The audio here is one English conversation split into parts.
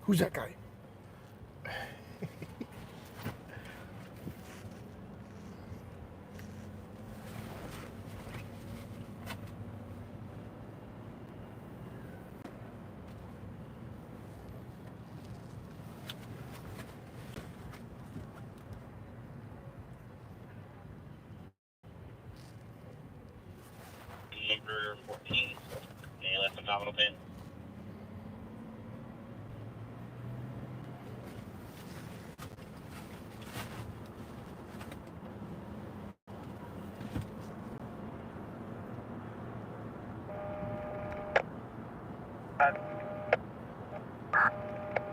Who's that guy? Number 14, and left a nominal pin.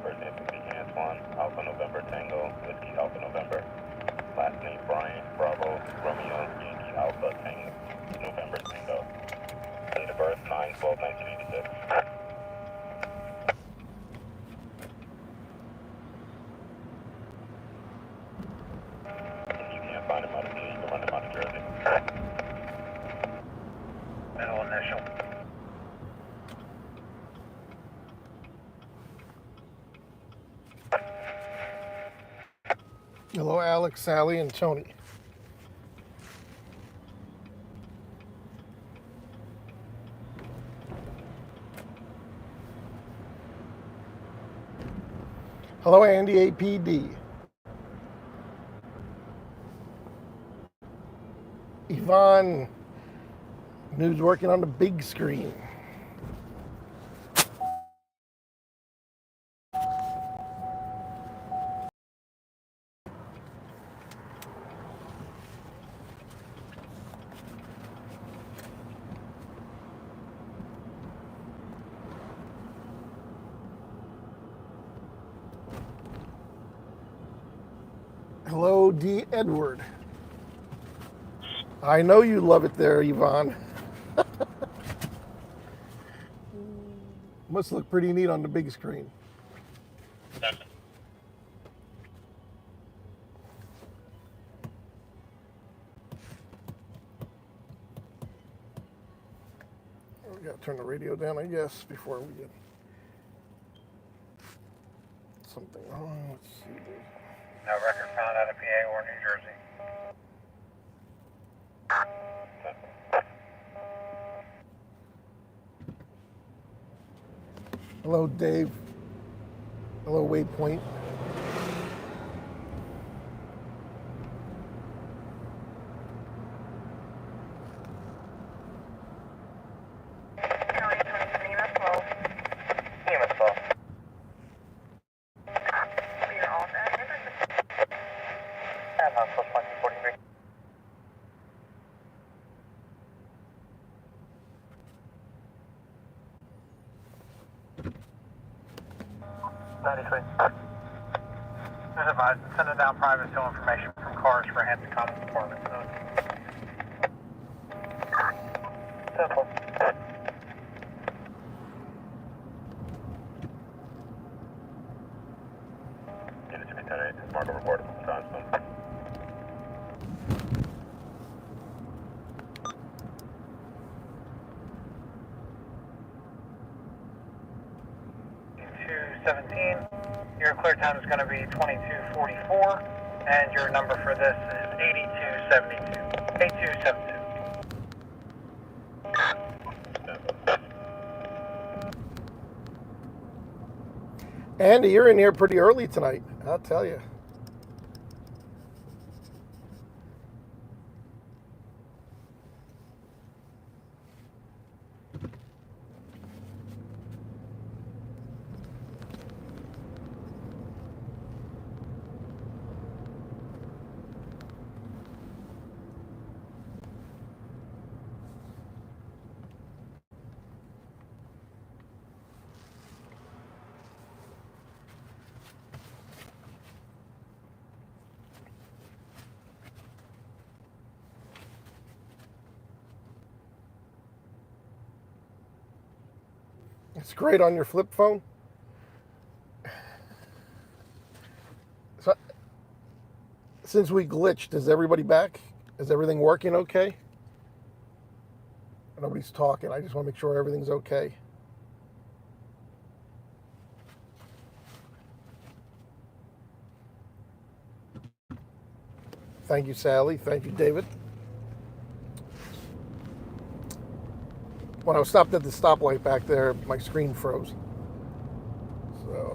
First name would be Antoine, Alpha November Tango, Whiskey Alpha November. Last name Brian, Bravo, Romeo, Yankee Alpha Tango, November Tango. Date of birth 9/12/1986. If you can't find him out of New York, you can run him out of Jersey. Middle initial. Hello, Alex, Sally, and Tony. Hello, Andy, APD. Yvonne, news working on the big screen. Hello, D. Edward. I know you love it there, Yvonne. Must look pretty neat on the big screen. We gotta turn the radio down, I guess, before we get something wrong. Let's see. No record found out of PA or New Jersey. Hello, Dave. Hello, Waypoint. Just advised, sending down private still information from cars for Hampton Commons Department. Simple. Unit to be 10-8, Marco reported from Johnstone. Your clear time is going to be 22:44, and your number for this is 8272. 8272. Andy, you're in here pretty early tonight, I'll tell you. It's great on your flip phone. So, since we glitched, is everybody back? Is everything working okay? Nobody's talking. I just want to make sure everything's okay. Thank you, Sally. Thank you, David. When I was stopped at the stoplight back there, my screen froze. So...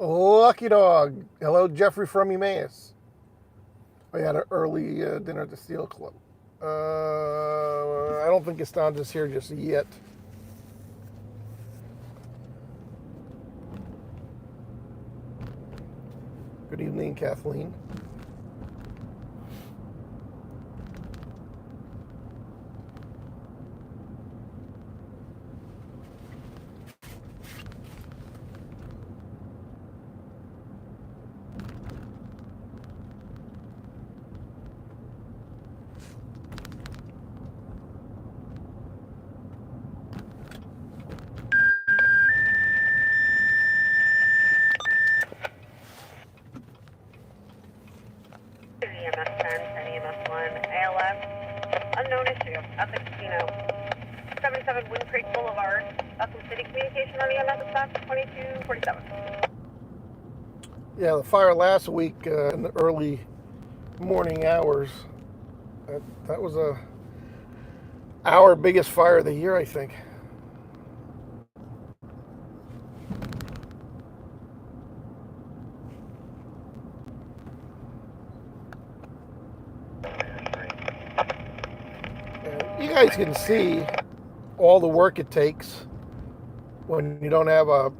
Lucky dog. Hello, Jeffrey from Emmaus. We had an early dinner at the Steel Club. I don't think Costanza's here just yet. Good evening, Kathleen. EMS 10 and EMS 1, ALF, unknown issue at the casino. 77 Wind Creek Boulevard, Upton City Communication on EMS dispatch 2247. Yeah, the fire last week in the early morning hours, that was our biggest fire of the year, I think. You guys can see all the work it takes when you don't have a,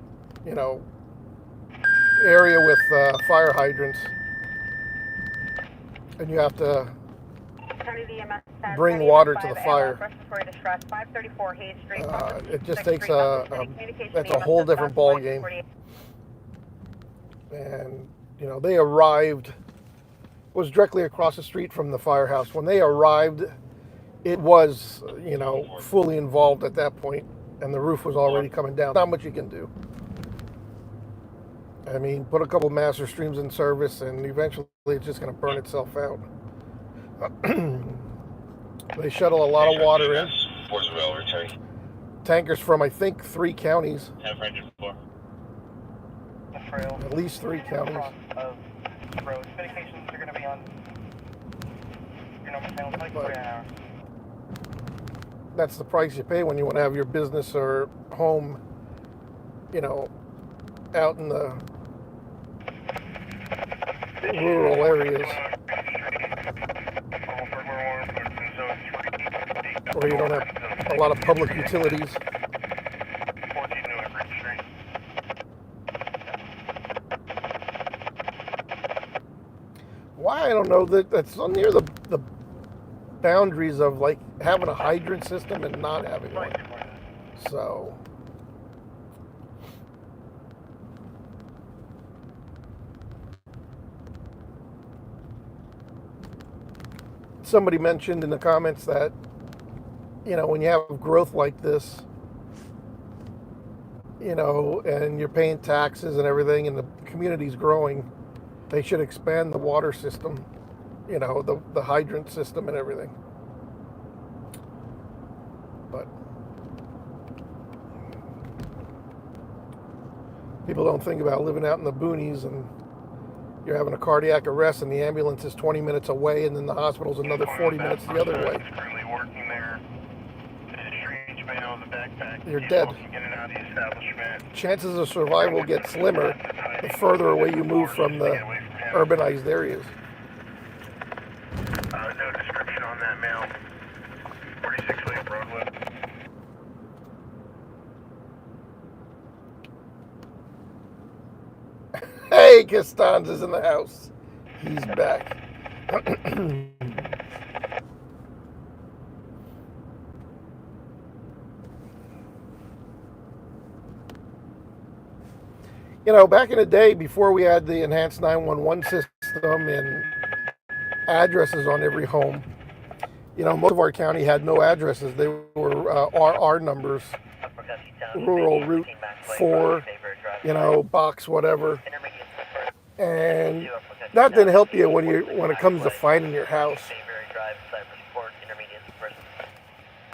area with fire hydrants, and you have to bring water to the fire. It just takes that's a whole different ball game. And they arrived, was directly across the street from the firehouse. When they arrived, it was, fully involved at that point, and the roof was already coming down. Not much you can do. I mean, put a couple master streams in service, and eventually it's just going to burn itself out. They shuttle a lot of water in. Tankers from, I think, 3 counties. At least 3 counties. Medications are going to be on your normal channel, like 3 an hour. That's the price you pay when you want to have your business or home, out in the rural areas where you don't have a lot of public utilities. Why? I don't know. That's near the boundaries of like having a hydrant system and not having one. So somebody mentioned in the comments that when you have growth like this, and you're paying taxes and everything and the community's growing, they should expand the water system, the hydrant system and everything. But people don't think about living out in the boonies and you're having a cardiac arrest and the ambulance is 20 minutes away and then the hospital's another 40 minutes the other way. You're dead. Chances of survival get slimmer the further away you move from the urbanized areas. that male. 46 William Broadwood. Hey, Costanza's in the house. He's back. You know, back in the day, before we had the enhanced 911 system and addresses on every home, you know, most of our county had no addresses. They were RR numbers, rural route 4, you know, box whatever. And that didn't help you when it comes to finding your house.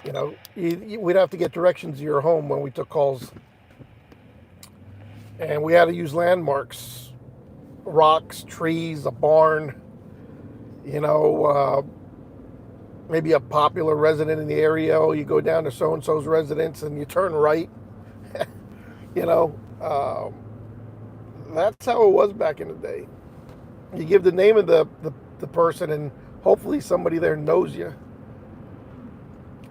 You know, we'd have to get directions to your home when we took calls. And we had to use landmarks, rocks, trees, a barn, you know, maybe a popular resident in the area. You go down to so-and-so's residence and you turn right. You know, that's how it was back in the day. You give the name of the person and hopefully somebody there knows you.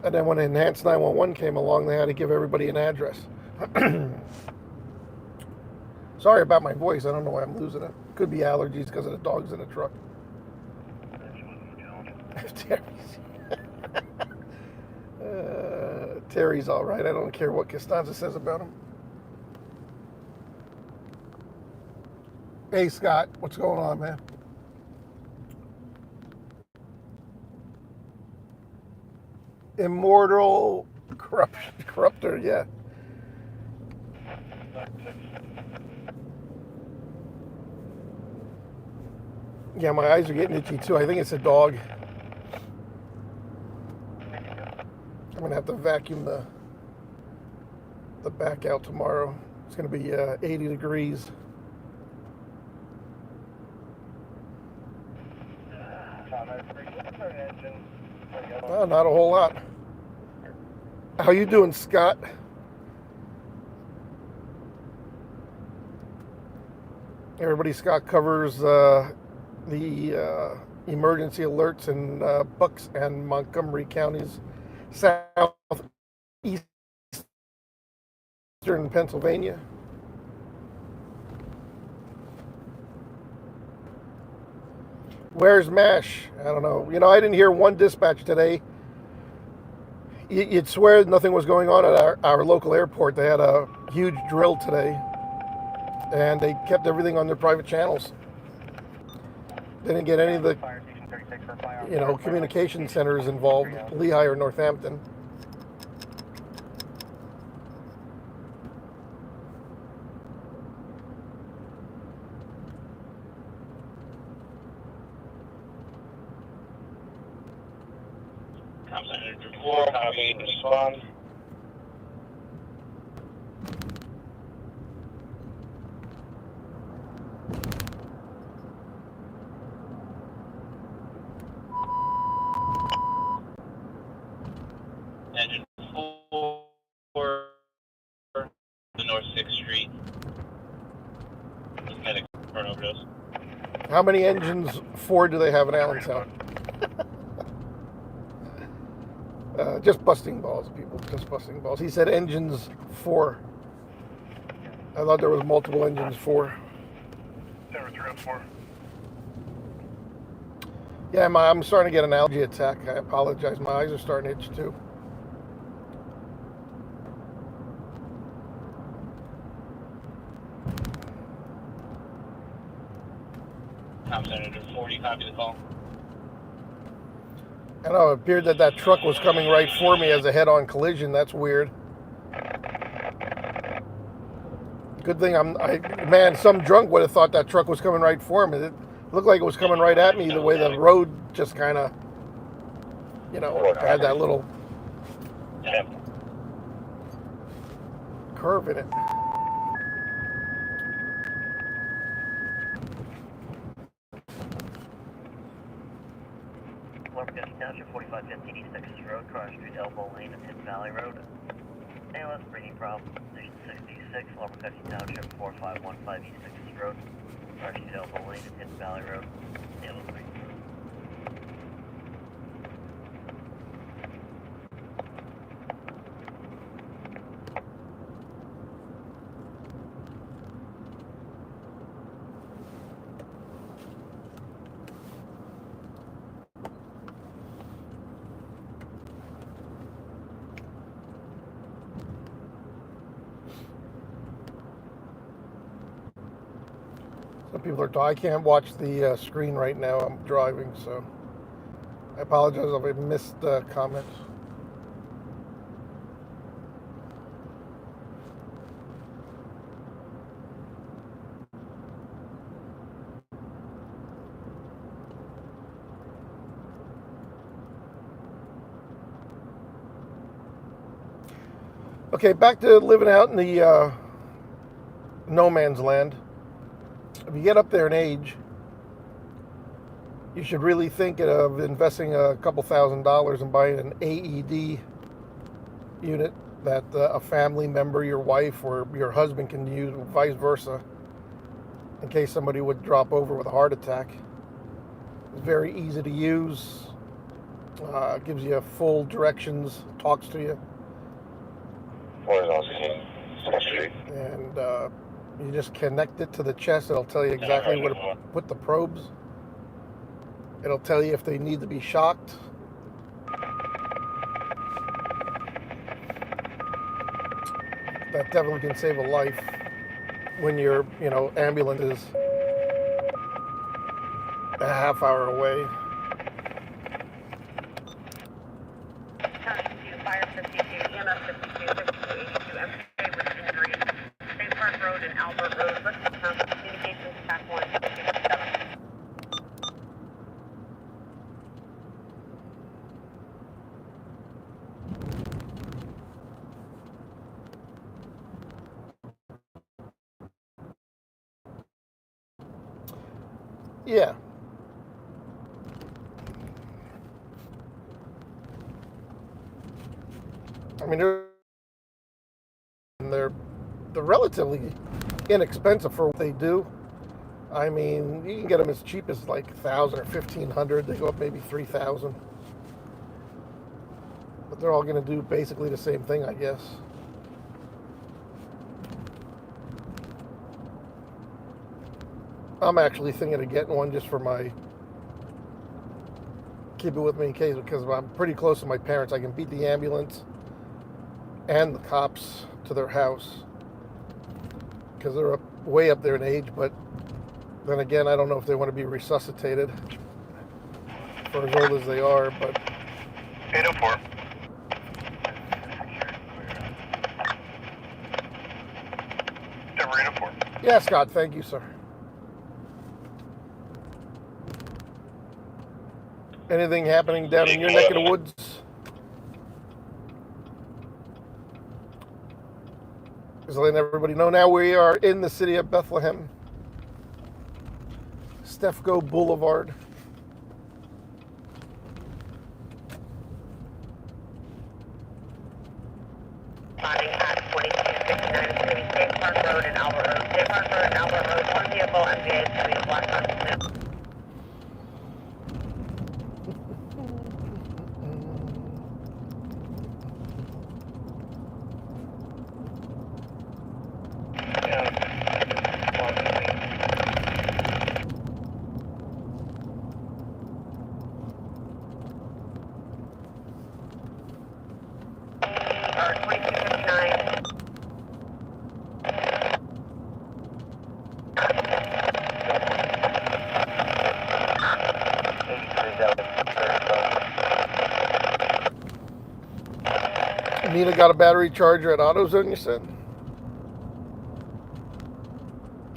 And then when Enhanced 911 came along, they had to give everybody an address. Sorry about my voice. I don't know why I'm losing it. Could be allergies because of the dogs in the truck. Terry's all right. I don't care what Costanza says about him. Hey, Scott. What's going on, man? Immortal corruptor, yeah. Yeah, my eyes are getting itchy too. I think it's a dog. I'm gonna have to vacuum the back out tomorrow. It's gonna be 80 degrees. Oh, not a whole lot. How you doing, Scott? Everybody, Scott covers the emergency alerts in Bucks and Montgomery counties, southeastern Pennsylvania. Where's MASH? I don't know. You know, I didn't hear one dispatch today. You'd swear nothing was going on at our local airport. They had a huge drill today, and they kept everything on their private channels. They didn't get any of the, you know, communication centers involved, Lehigh or Northampton. Senator 4, copy and respond. Engine 4, the North 6th Street. Medic for an overdose. How many engines 4 do they have in Allentown? Just busting balls, people. Just busting balls. He said engines 4. I thought there was multiple engines 4. There were 3 or 4. Yeah, I'm starting to get an allergy attack. I apologize. My eyes are starting to itch too. Senator 40, copy the call. I know, it appeared that truck was coming right for me as a head-on collision. That's weird. Good thing man, some drunk would have thought that truck was coming right for me. It looked like it was coming right at me the way the road just kind of, you know, had that little curve in it. Township 4515 East Texas Road, Cross Street, Elbow Lane, and Hidden Valley Road. ALS bringing problem, Station 66, Lower Township 4515 East Texas Road, Cross Street, Elbow Lane, and Hidden Valley Road. ALS bringing But people are talking. I can't watch the screen right now. I'm driving, so I apologize if I missed comments. Okay, back to living out in the no man's land. If you get up there in age, you should really think of investing a couple $1,000s and buying an AED unit that a family member, your wife or your husband can use, vice versa, in case somebody would drop over with a heart attack. It's very easy to use, gives you full directions, talks to you. And you just connect it to the chest. It'll tell you exactly where to put the probes. It'll tell you if they need to be shocked. That definitely can save a life when your, ambulance is a half hour away. County 2, Fire 52, EMS 52, 5282, MPA with injuries. State Park Road and Albert Road. Let's count communications attack 1, 257. Yeah. I mean, they're relatively inexpensive for what they do. I mean, you can get them as cheap as like $1,000 or $1,500. They go up maybe $3,000. But they're all going to do basically the same thing, I guess. I'm actually thinking of getting one just for keep it with me in case, because I'm pretty close to my parents. I can beat the ambulance and the cops to their house because they're way up there in age. But then again, I don't know if they want to be resuscitated for as old as they are. But 804. Denver 804. yeah, Scott, thank you, sir. Anything happening down in your neck of the woods? Just letting everybody know now we are in the city of Bethlehem. Stefco Boulevard. Responding at 2259, it's going to be State Park Road and Albert Road. State Park Road and Albert Road, one vehicle, MVA, is going to be black on Smith. Or 2259. Nina got a battery charger at AutoZone, you said?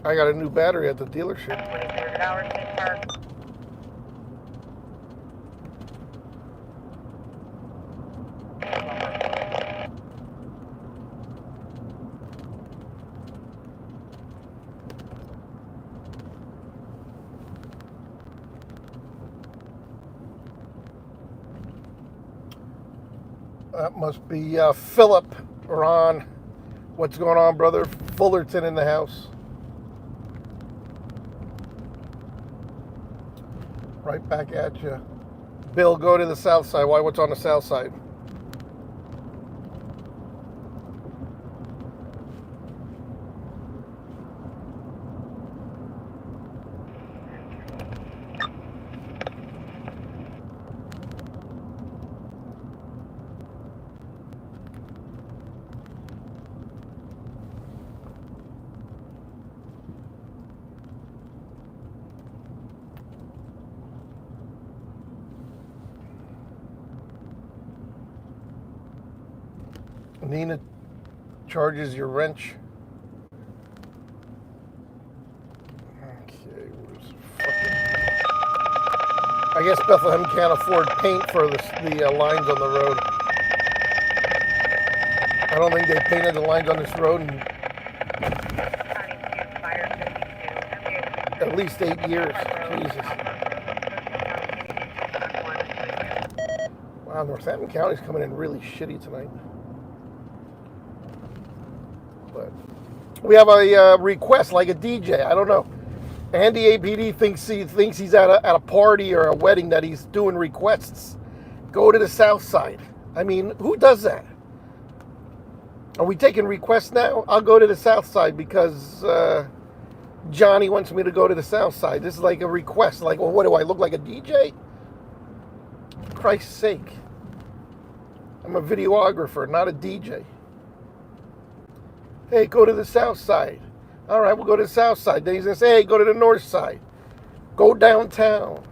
I got a new battery at the dealership. 2300 hours, State Park. That must be Philip. Ron, what's going on, brother? Fullerton in the house. Right back at you. Bill, go to the south side. Why? What's on the south side? Nina charges your wrench. Okay, where's fucking... I guess Bethlehem can't afford paint for the lines on the road. I don't think they painted the lines on this road in at least 8 years. Jesus. Wow, Northampton County's coming in really shitty tonight. But we have a request, like a DJ. I don't know. Andy APD thinks he's at a party or a wedding that he's doing requests. Go to the south side. I mean, who does that? Are we taking requests now? I'll go to the south side because Johnny wants me to go to the south side. This is like a request. Like, well, what do I look like, a DJ? For Christ's sake. I'm a videographer, not a DJ. Hey, go to the south side. All right, we'll go to the south side. Then he's going to say, hey, go to the north side. Go downtown.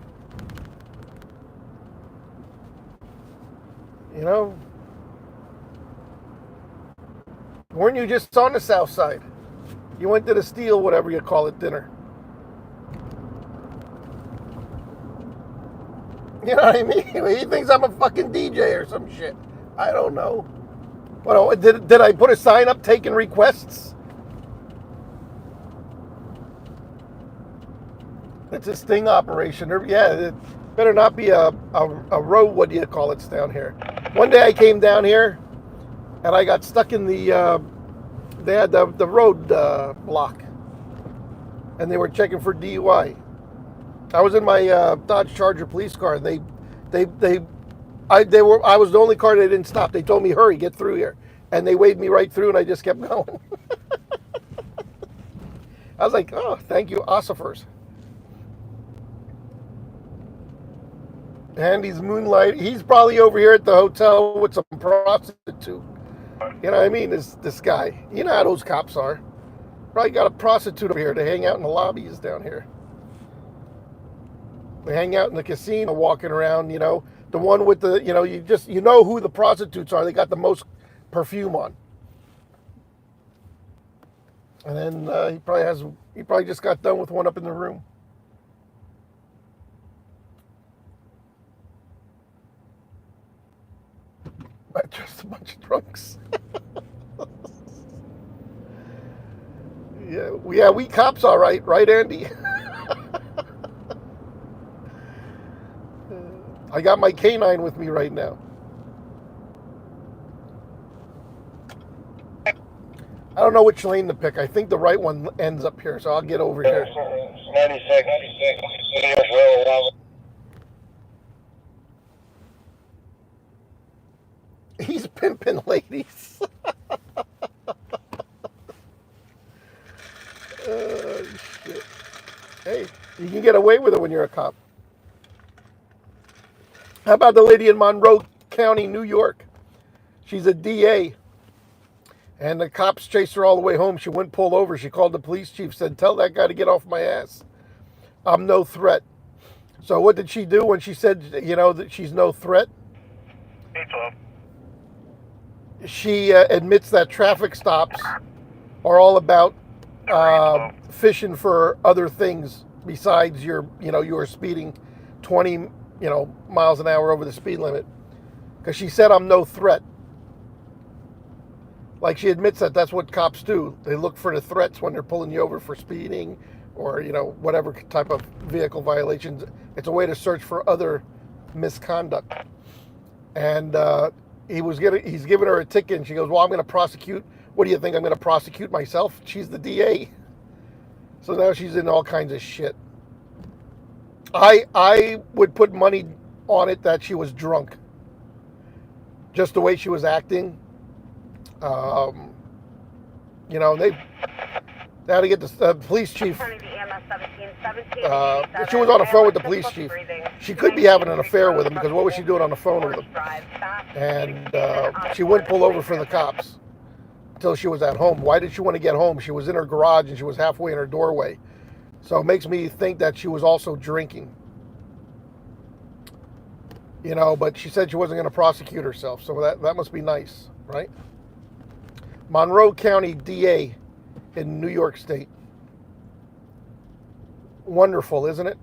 You know? Weren't you just on the south side? You went to the Steel, whatever you call it, dinner. You know what I mean? He thinks I'm a fucking DJ or some shit. I don't know. What, did I put a sign up taking requests? It's a sting operation. Yeah, it better not be a road, what do you call it, down here. One day I came down here and I got stuck in the, they had the road block. And they were checking for DUI. I was in my Dodge Charger police car. And I was the only car they didn't stop. They told me, hurry, get through here. And they waved me right through and I just kept going. I was like, oh, thank you, ossifers. Andy's moonlight. He's probably over here at the hotel with some prostitute. You know what I mean? This guy. You know how those cops are. Probably got a prostitute over here. They hang out in the lobbies down here. They hang out in the casino walking around, you know. The one with the, you know, you know who the prostitutes are. They got the most perfume on. And then he probably just got done with one up in the room. Just a bunch of drunks. Yeah, we cops all right, Andy? I got my canine with me right now. I don't know which lane to pick. I think the right one ends up here, so I'll get over here. 96. He's pimping ladies. Shit. Hey, you can get away with it when you're a cop. How about the lady in Monroe County, New York? She's a DA. And the cops chased her all the way home. She wouldn't pull over. She called the police chief, said, tell that guy to get off my ass. I'm no threat. So what did she do when she said, you know, that she's no threat? 812. She admits that traffic stops are all about fishing for other things besides you were speeding 20, miles an hour over the speed limit. Because she said, I'm no threat. Like, she admits that that's what cops do. They look for the threats when they're pulling you over for speeding or, whatever type of vehicle violations. It's a way to search for other misconduct. And he's giving her a ticket, and she goes, well, I'm going to prosecute. What do you think? I'm going to prosecute myself? She's the DA. So now she's in all kinds of shit. I would put money on it that she was drunk. Just the way she was acting. They had to get the police chief. She was on the phone with the police chief. She could be having an affair with him, because what was she doing on the phone with him? And she wouldn't pull over for the cops until she was at home. Why did she want to get home? She was in her garage and she was halfway in her doorway. So it makes me think that she was also drinking. But she said she wasn't going to prosecute herself. So that must be nice, right? Monroe County DA in New York State. Wonderful, isn't it?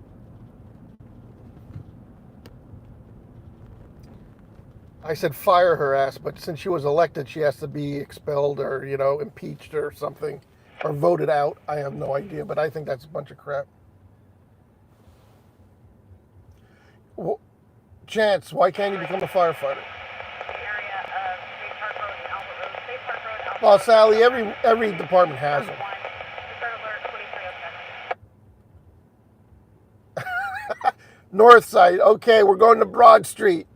I said fire her ass, but since she was elected, she has to be expelled or, impeached or something, or voted out. I have no idea, but I think that's a bunch of crap. Well, Chance, why can't you become a firefighter? Area of State Park Road and Albert Road. State Park Road, Albert Well, Road. Sally, every department has them. Start alert 2307. North side. Okay, we're going to Broad Street.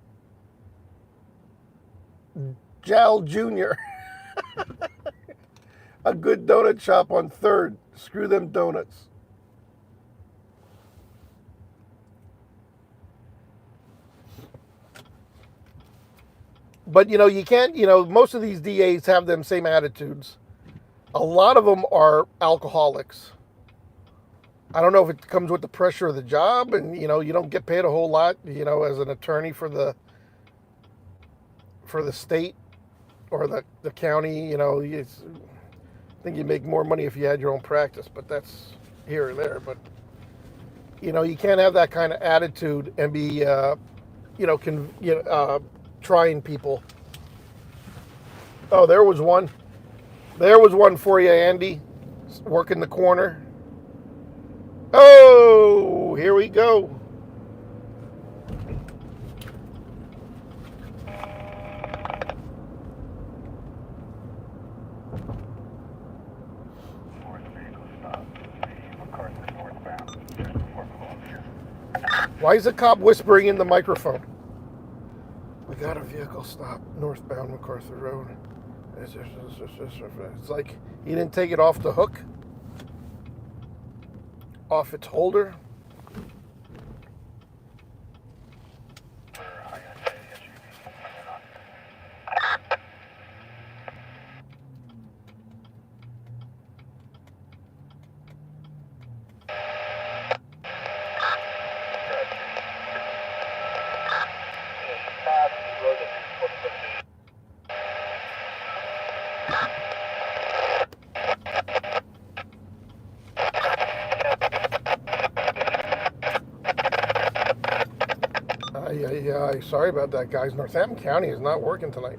Jal Jr. A good donut shop on 3rd. Screw them donuts. But, you can't, most of these DAs have them same attitudes. A lot of them are alcoholics. I don't know if it comes with the pressure of the job and, you don't get paid a whole lot, as an attorney for the state or the county, I think you make more money if you had your own practice, but that's here or there. But, you can't have that kind of attitude and be, trying people. Oh, there was one. There was one for you, Andy. Working the corner. Oh, here we go. Why is the cop whispering in the microphone? We got a vehicle stop northbound MacArthur Road. It's like he didn't take it off the hook, off its holder. Sorry about that, guys. Northampton County is not working tonight.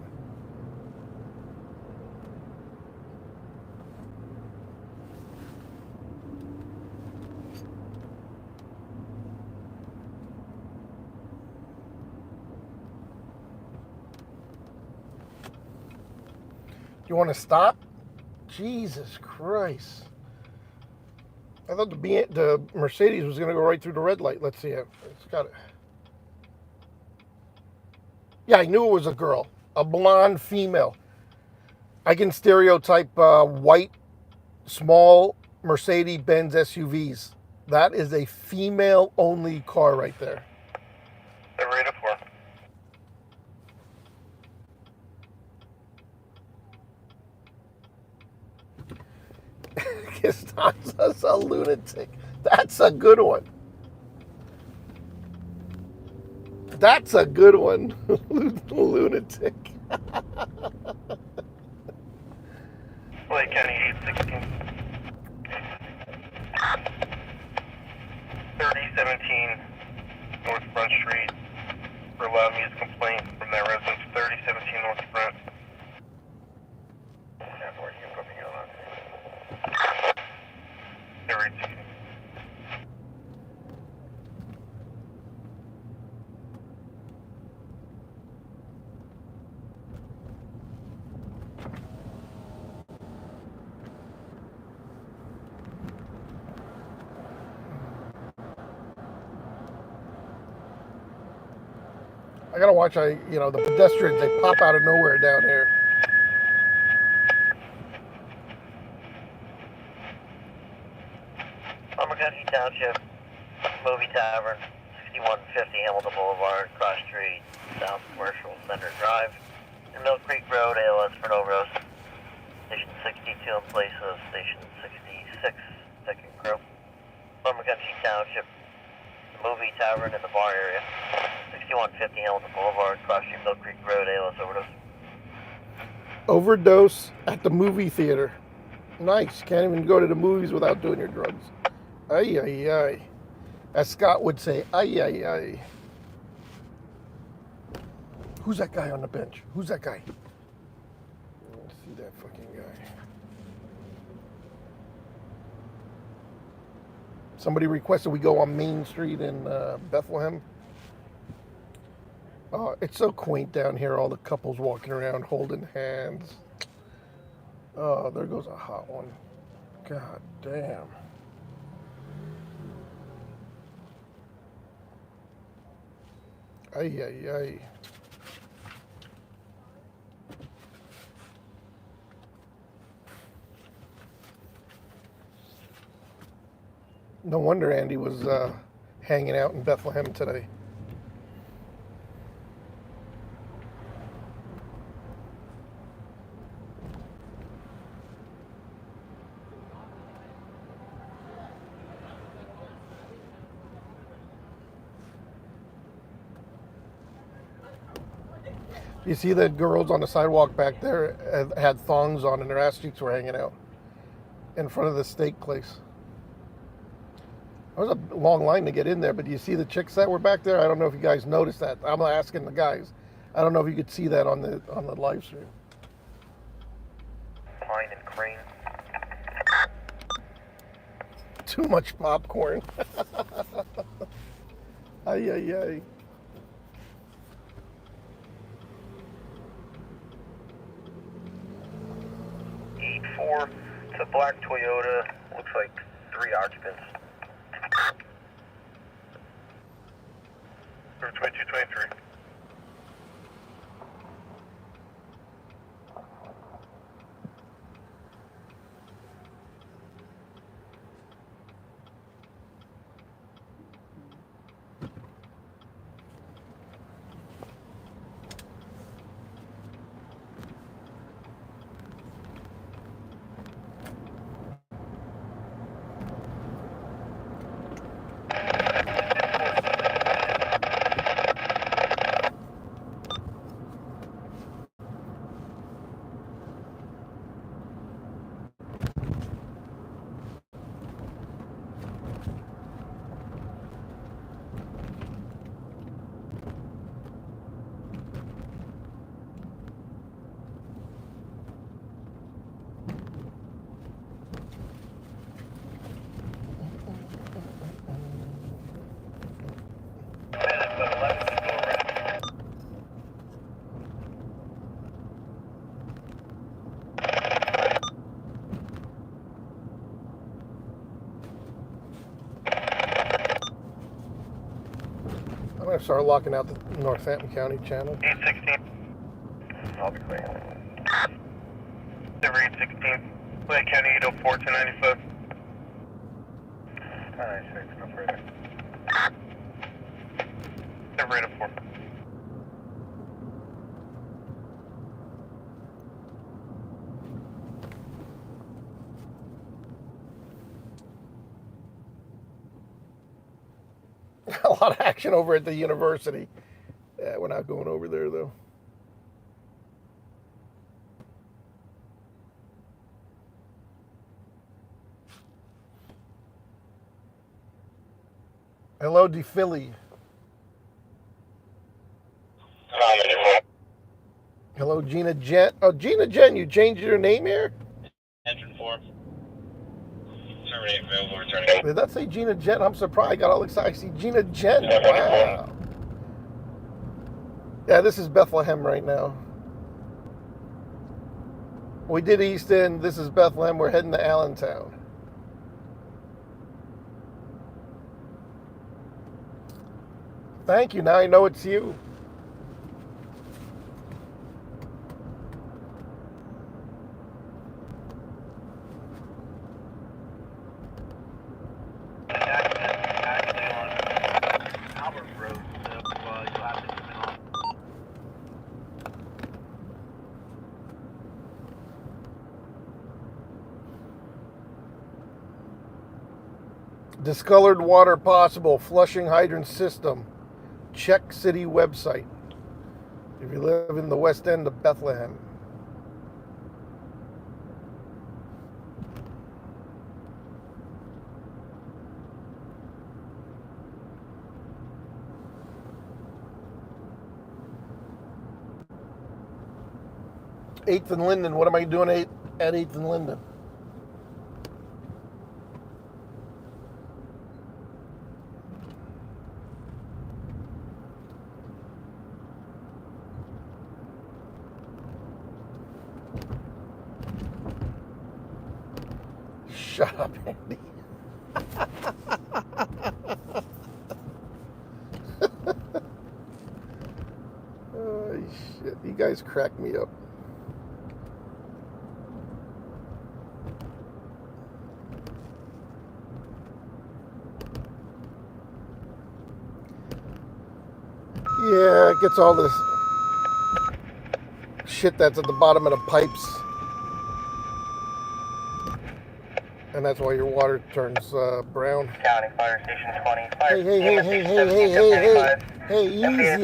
You want to stop? Jesus Christ. I thought the Mercedes was going to go right through the red light. Let's see it. It's got it. Yeah, I knew it was a girl. A blonde female. I can stereotype white, small Mercedes-Benz SUVs. That is a female-only car right there. They're rated for. Costanza's a lunatic. That's a good one. That's a good one. Lunatic. Lake County 816. 3017 North Front Street. For loud music complaint from that residence. 3017 North Front. They're rated. I gotta watch, the pedestrians, they pop out of nowhere down here. Montgomery Township, Movie Tavern, 6150 Hamilton Boulevard, Cross Street, South Commercial Center Drive, and Mill Creek Road, ALS for Novros. Station 62 in place of Station 66, second crew. Montgomery Township, Movie Tavern in the bar area, 6150 Hamilton Boulevard, Cross Street, Mill Creek Road, ALS overdose. Overdose at the movie theater. Nice. Can't even go to the movies without doing your drugs. Ay, ay, ay. As Scott would say, ay, ay, ay. Who's that guy on the bench? Who's that guy? Let's see that fucking guy. Somebody requested we go on Main Street in Bethlehem. Oh, it's so quaint down here, all the couples walking around holding hands. Oh, there goes a hot one. God damn. Ay, ay, ay. No wonder Andy was hanging out in Bethlehem today. You see the girls on the sidewalk back there had thongs on and their ass cheeks were hanging out in front of the steak place. There was a long line to get in there, but do you see the chicks that were back there? I don't know if you guys noticed that. I'm asking the guys. I don't know if you could see that on the live stream. Pine and Crane. Too much popcorn. Ay, ay, ay. It's a black Toyota. Looks like 3 occupants. 2223. I'm going to start locking out the Northampton County channel. 816. I'll be clear. Denver 816. Lake County 804 to 95. 96, no further. Denver 804. A lot of action over at the university. Yeah, we're not going over there though. Hello, DePhilly. Hello, Gina Jen. Oh, Gina Jen, you changed your name here? Engine 4. Terminate available, returning. Did that say Gina Jen? I'm surprised. I got all excited. I see Gina Jen. Wow. Yeah, this is Bethlehem right now. We did Easton. This is Bethlehem. We're heading to Allentown. Thank you. Now I know it's you. Discolored water possible. Flushing hydrant system. Check city website. If you live in the west end of Bethlehem. 8th and Linden. What am I doing at 8th and Linden? Shut up, Andy. Oh, shit. You guys crack me up. Yeah, it gets all this shit that's at the bottom of the pipes. And that's why your water turns brown. County Fire Station 20. Hey, easy,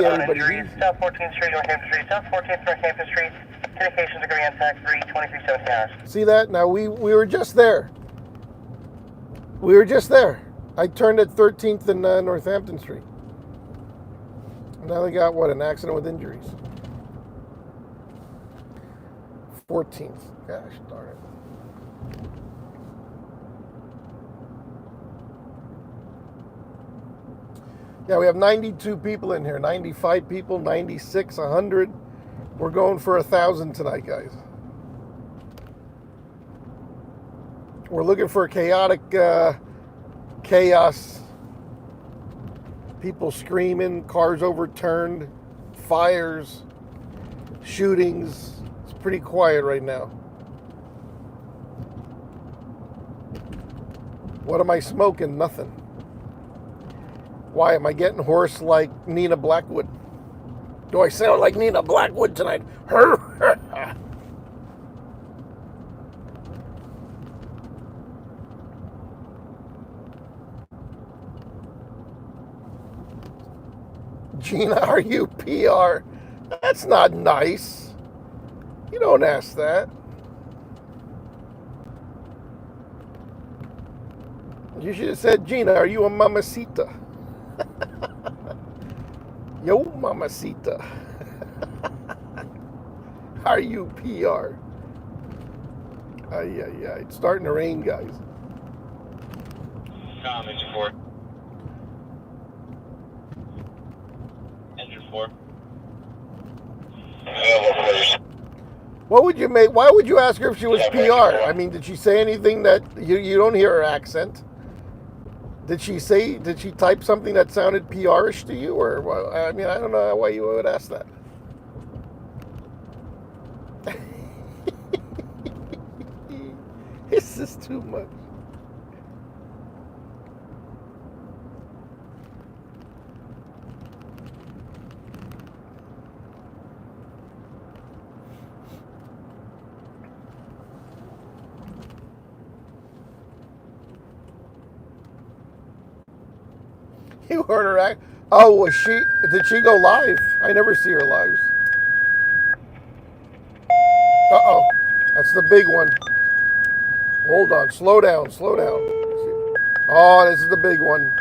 everybody. Easy. South 14th Street, Northampton Street. South 14th, Northampton Street. Communications are going on TAC 32317 hours. See that? Now, we were just there. We were just there. I turned at 13th and Northampton Street. Now they got, what, an accident with injuries. 14th. Gosh darn it. Yeah, we have 92 people in here. 95 people, 96, 100. We're going for 1,000 tonight, guys. We're looking for chaotic chaos. People screaming, cars overturned, fires, shootings. It's pretty quiet right now. What am I smoking? Nothing. Why am I getting hoarse like Nina Blackwood? Do I sound like Nina Blackwood tonight? Gina, are you PR? That's not nice. You don't ask that. You should have said, Gina, are you a mamacita? Yo, mamacita. Are you PR? Yeah. It's starting to rain, guys. Engine 4. Engine 4. What would you make? Why would you ask her if she was PR? I mean, did she say anything that you don't hear her accent? Did she type something that sounded PR-ish to you? Or, well, I mean, I don't know why you would ask that. This is too much. You heard her act. Oh, did she go live? I never see her lives. Uh-oh. That's the big one. Hold on. Slow down. Oh, this is the big one.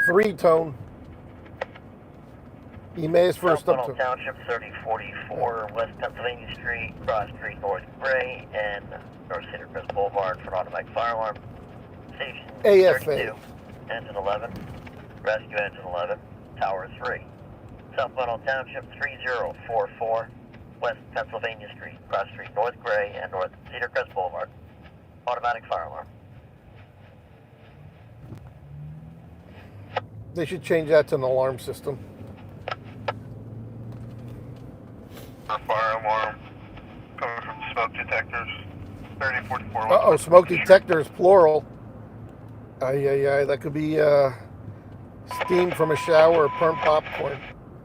3-tone. Emmaus first up to. Township 3044, West Pennsylvania Street, Cross Street, North Gray, and North Cedar Crest Boulevard for an automatic fire alarm. Station AFA. 32, Engine 11, Rescue Engine 11, Tower 3. South Funnel Township 3044, West Pennsylvania Street, Cross Street, North Gray, and North Cedar Crest Boulevard. Automatic fire alarm. They should change that to an alarm system. Fire alarm coming from smoke detectors. 3044. Uh-oh, smoke detectors, plural. That could be steam from a shower or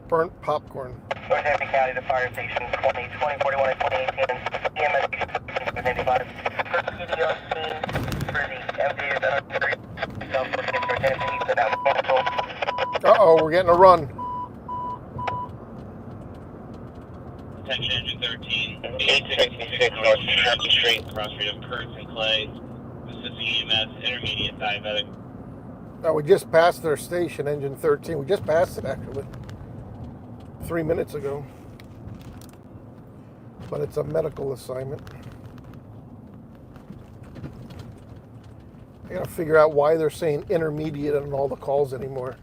burnt popcorn. Northampton County to Fire Station 20, 2041, and 2018. EMS 85. For CDOC, for the MD South Northampton, Easton Metro. Uh-oh, we're getting a run. Attention Engine 13, 866 North Northampton Street, cross street of Kurtz and Clay. Assisting EMS, intermediate diabetic. Oh, we just passed their station, Engine 13. We just passed it, actually. 3 minutes ago. but it's a medical assignment. I gotta figure out why they're saying intermediate on all the calls anymore.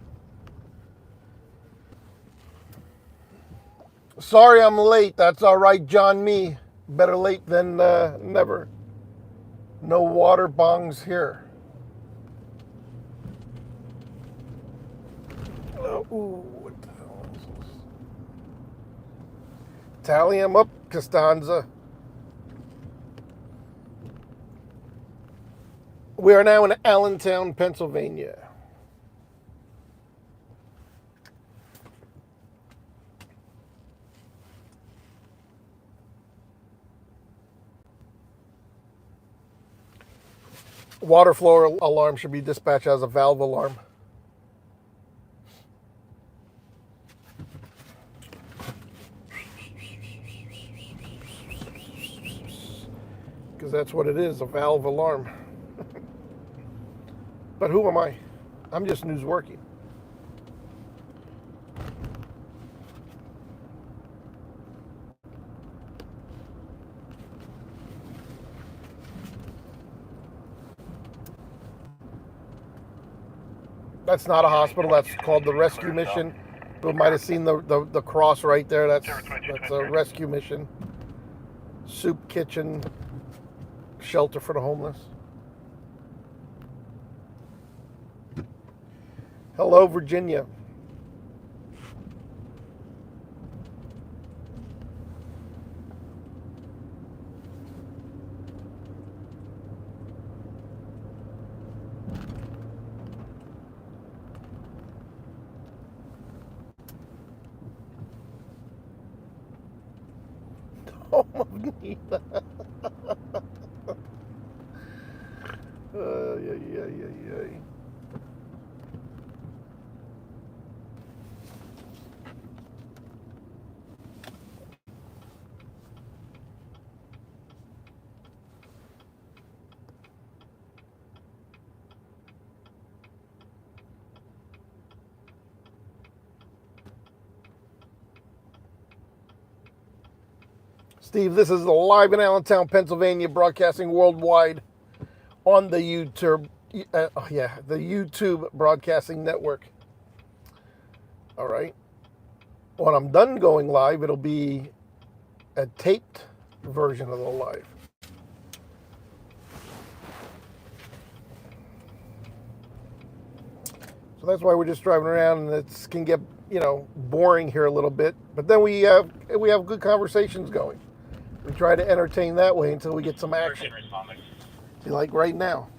Sorry I'm late. That's all right, John Me. Better late than never. No water bongs here. Ooh, what the hell is this? Tally 'em up, Costanza. We are now in Allentown, Pennsylvania. Water flow alarm should be dispatched as a valve alarm. Because that's what it is, a valve alarm. But who am I? I'm just newsworking. That's not a hospital. That's called the rescue mission. You might have seen the cross right there. That's a rescue mission. Soup kitchen, shelter for the homeless. Hello, Virginia. Home of Neva. Yeah. Steve, this is live in Allentown, Pennsylvania, broadcasting worldwide on the YouTube, the YouTube Broadcasting Network. All right. When I'm done going live, it'll be a taped version of the live. So that's why we're just driving around, and it can get, boring here a little bit. But then we have good conversations going. We try to entertain that way until we get some action. See, like right now,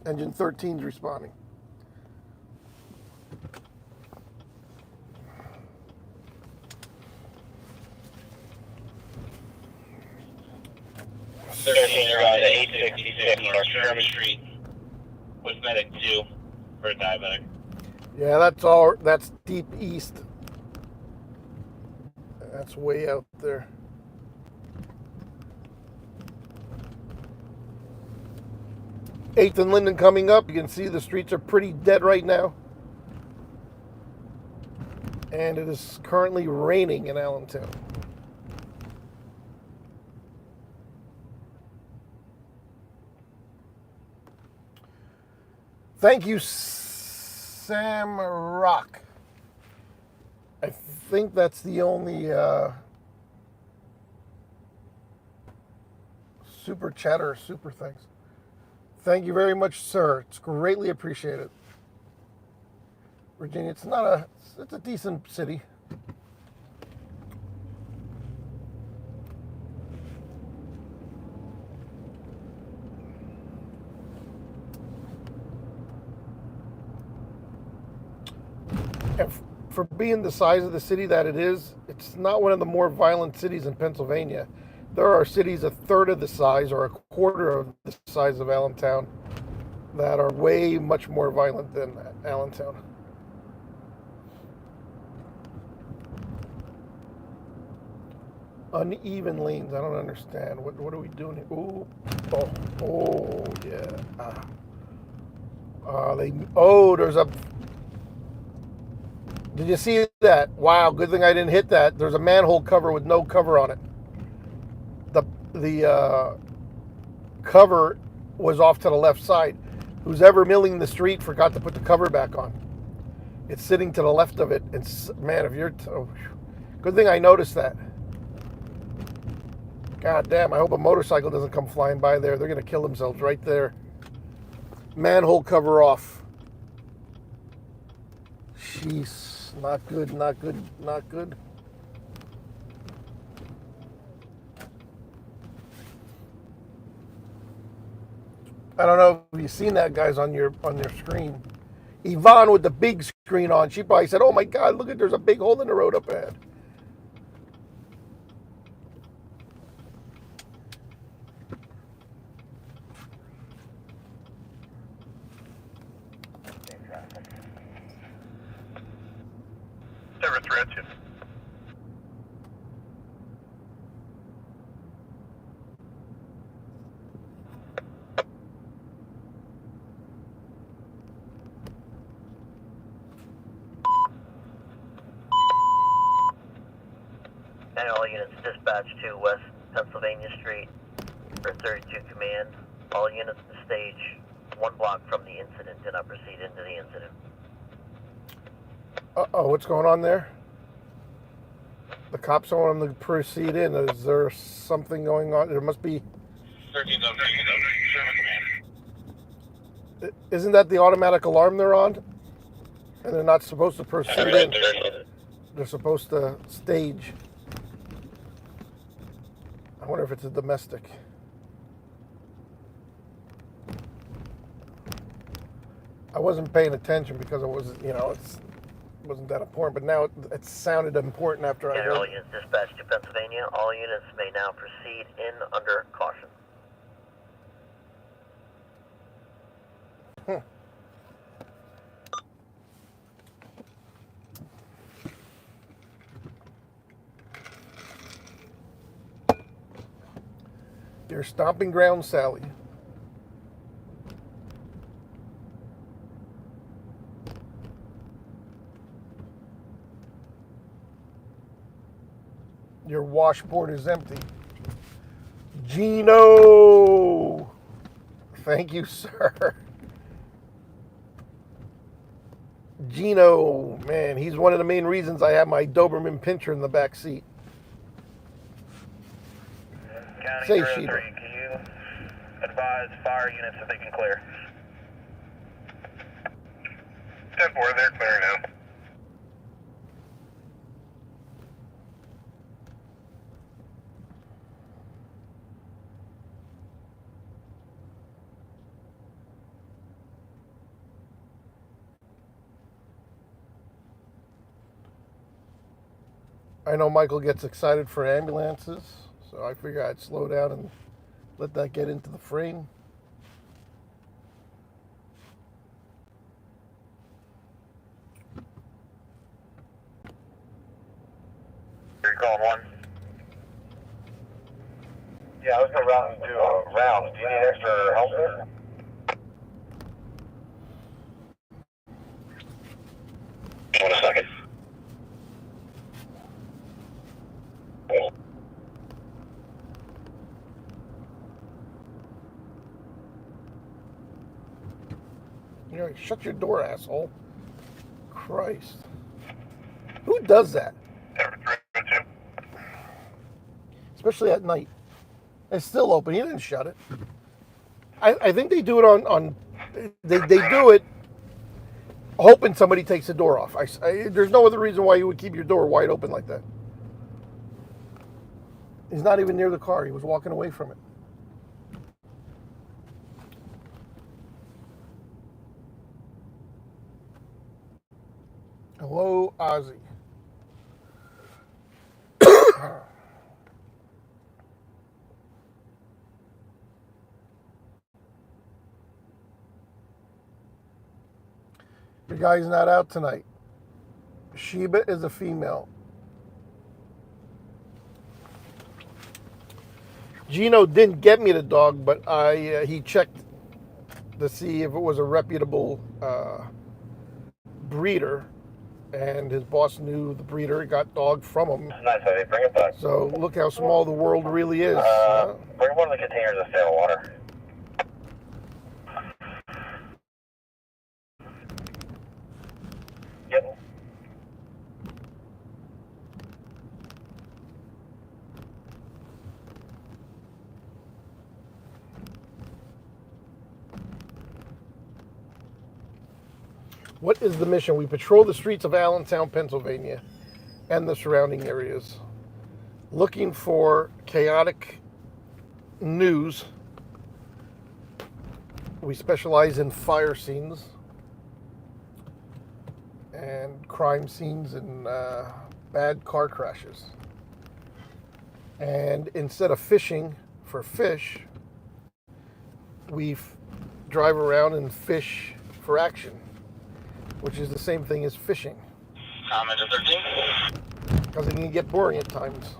engine 13's responding. You're on 866 North Sherman Street with medic 2 for a diabetic. Yeah, that's deep east. That's way out there. 8th and Linden coming up. You can see the streets are pretty dead right now. And it is currently raining in Allentown. Thank you, Sam Rock. I think that's the only super chatter, super thanks. Thank you very much, sir. It's greatly appreciated. Virginia, it's a decent city. And for being the size of the city that it is, it's not one of the more violent cities in Pennsylvania. There are cities a third of the size or a quarter of the size of Allentown that are way much more violent than Allentown. Uneven lanes. I don't understand. What are we doing here? Ooh. Oh, yeah. There's a... Did you see that? Wow, good thing I didn't hit that. There's a manhole cover with no cover on it. the cover was off to the left side. Who's ever milling the street forgot to put the cover back on. It's sitting to the left of it. It's, man, if you're, good thing I noticed that. God damn, I hope a motorcycle doesn't come flying by there. They're going to kill themselves right there. Manhole cover off. Jeez, not good, not good, not good. I don't know if you've seen that, guys, on your screen. Yvonne with the big screen on, she probably said, oh my God, look at, there's a big hole in the road up ahead. Never threat you. And all units dispatch to West Pennsylvania Street for 32 command. All units to stage 1 block from the incident. Do not proceed into the incident. Uh-oh, what's going on there? The cops don't want them to proceed in. Is there something going on? There must be... 13 7 command. Isn't that the automatic alarm they're on? And they're not supposed to proceed in. They're supposed to stage. I wonder if it's a domestic. I wasn't paying attention because it wasn't, it wasn't that important, but now it sounded important after I And all heard it. units dispatched to Pennsylvania. All units may now proceed in under caution. Your stomping ground, Sally. Your washboard is empty. Gino! Thank you, sir. Gino, man, he's one of the main reasons I have my Doberman Pinscher in the back seat. County Say, 303, Sheba. can you advise fire units that they can clear? 10-4, they're clear now. I know Michael gets excited for ambulances, so I figure I'd slow down and let that get into the frame. You're calling one? Yeah, I was going to route and do a round. Do you need extra help there? Hold a second. Shut your door, asshole. Christ. Who does that? Never threat you. Especially at night. It's still open. He didn't shut it. I think they do it on they do it hoping somebody takes the door off. There's no other reason why you would keep your door wide open like that. He's not even near the car. He was walking away from it. Hello, Ozzy. Your guy's not out tonight. Sheba is a female. Gino didn't get me the dog, but he checked to see if it was a reputable breeder, and his boss knew the breeder, got dog from him. Nice, Eddie. Bring it back. So look how small the world really is. Bring one of the containers of stale water. Yep. What is the mission? We patrol the streets of Allentown, Pennsylvania, and the surrounding areas, looking for chaotic news. We specialize in fire scenes and crime scenes and bad car crashes. And instead of fishing for fish, we drive around and fish for action, which is the same thing as fishing. Comment to 13. Because it can get boring at times.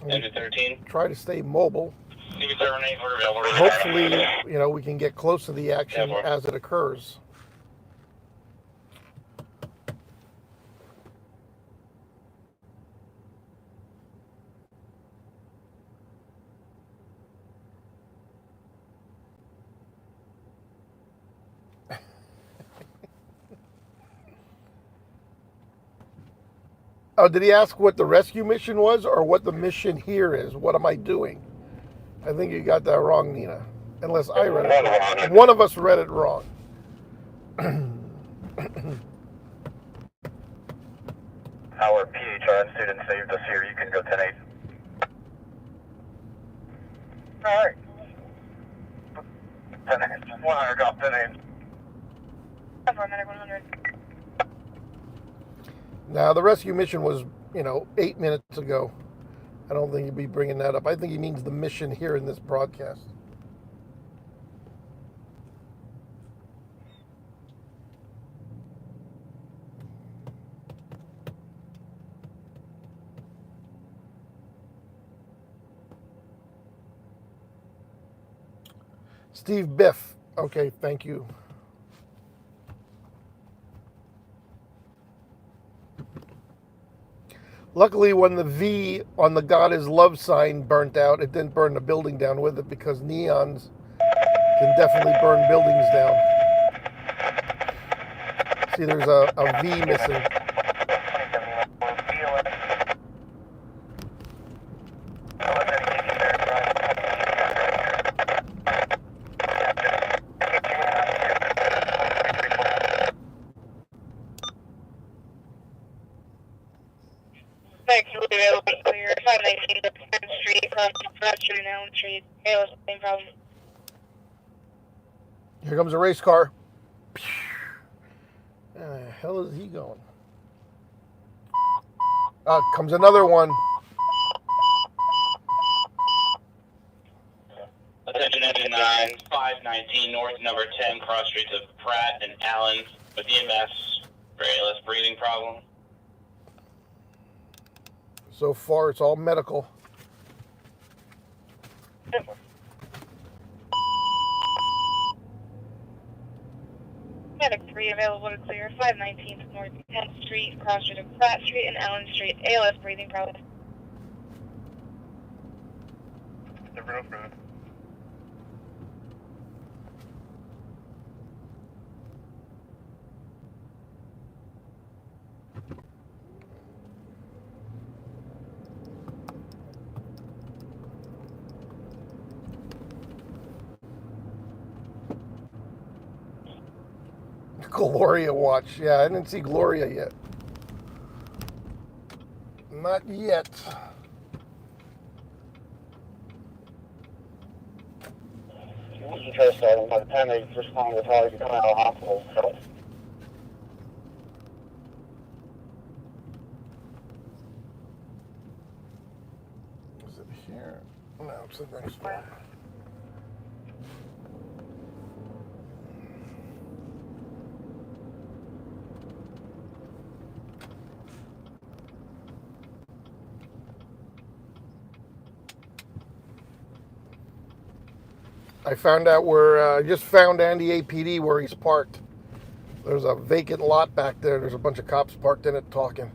End to 13. Try to stay mobile. Give me 38 for available. Hopefully, we can get close to the action Yeah, as it occurs. Oh, did he ask what the rescue mission was or what the mission here is? What am I doing? I think you got that wrong, Nina. Unless I read it wrong. One of us read it wrong. Our PHRN student saved us here. You can go 10-8. Alright. 10-8. Just 100 off 10-8. 100. Now, the rescue mission was, 8 minutes ago. I don't think he'd be bringing that up. I think he means the mission here in this broadcast. Steve Biff. Okay, thank you. Luckily, when the V on the God is Love sign burnt out, it didn't burn the building down with it, because neons can definitely burn buildings down. See, there's a V missing. Next, we'll be available to clear 519 Penn Street, across Pratt Street and Allen Street. Hail, same problem. Here comes a race car. Where the hell is he going? Comes another one. Attention engine 9, 519 north, number 10, cross streets of Pratt and Allen with EMS for ALS breathing problem. So far, it's all medical. Medic 3 available to clear 519th North 10th Street, cross street of Pratt Street and Allen Street. ALS breathing problem. Gloria watch. Yeah, I didn't see Gloria yet. Not yet. Interesting. By the time they respond, they're probably coming out of the hospital. So. Is it here? No, it's the next one. I found out where, I just found Andy APD where he's parked. There's a vacant lot back there. There's a bunch of cops parked in it talking.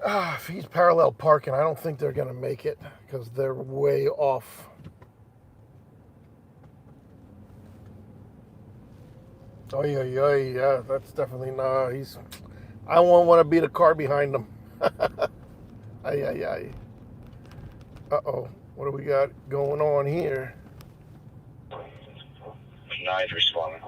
If he's parallel parking, I don't think they're going to make it because they're way off. Oh yeah, that's definitely not. I won't want to be the car behind him. Ay. Uh-oh, what do we got going on here? 9 responding.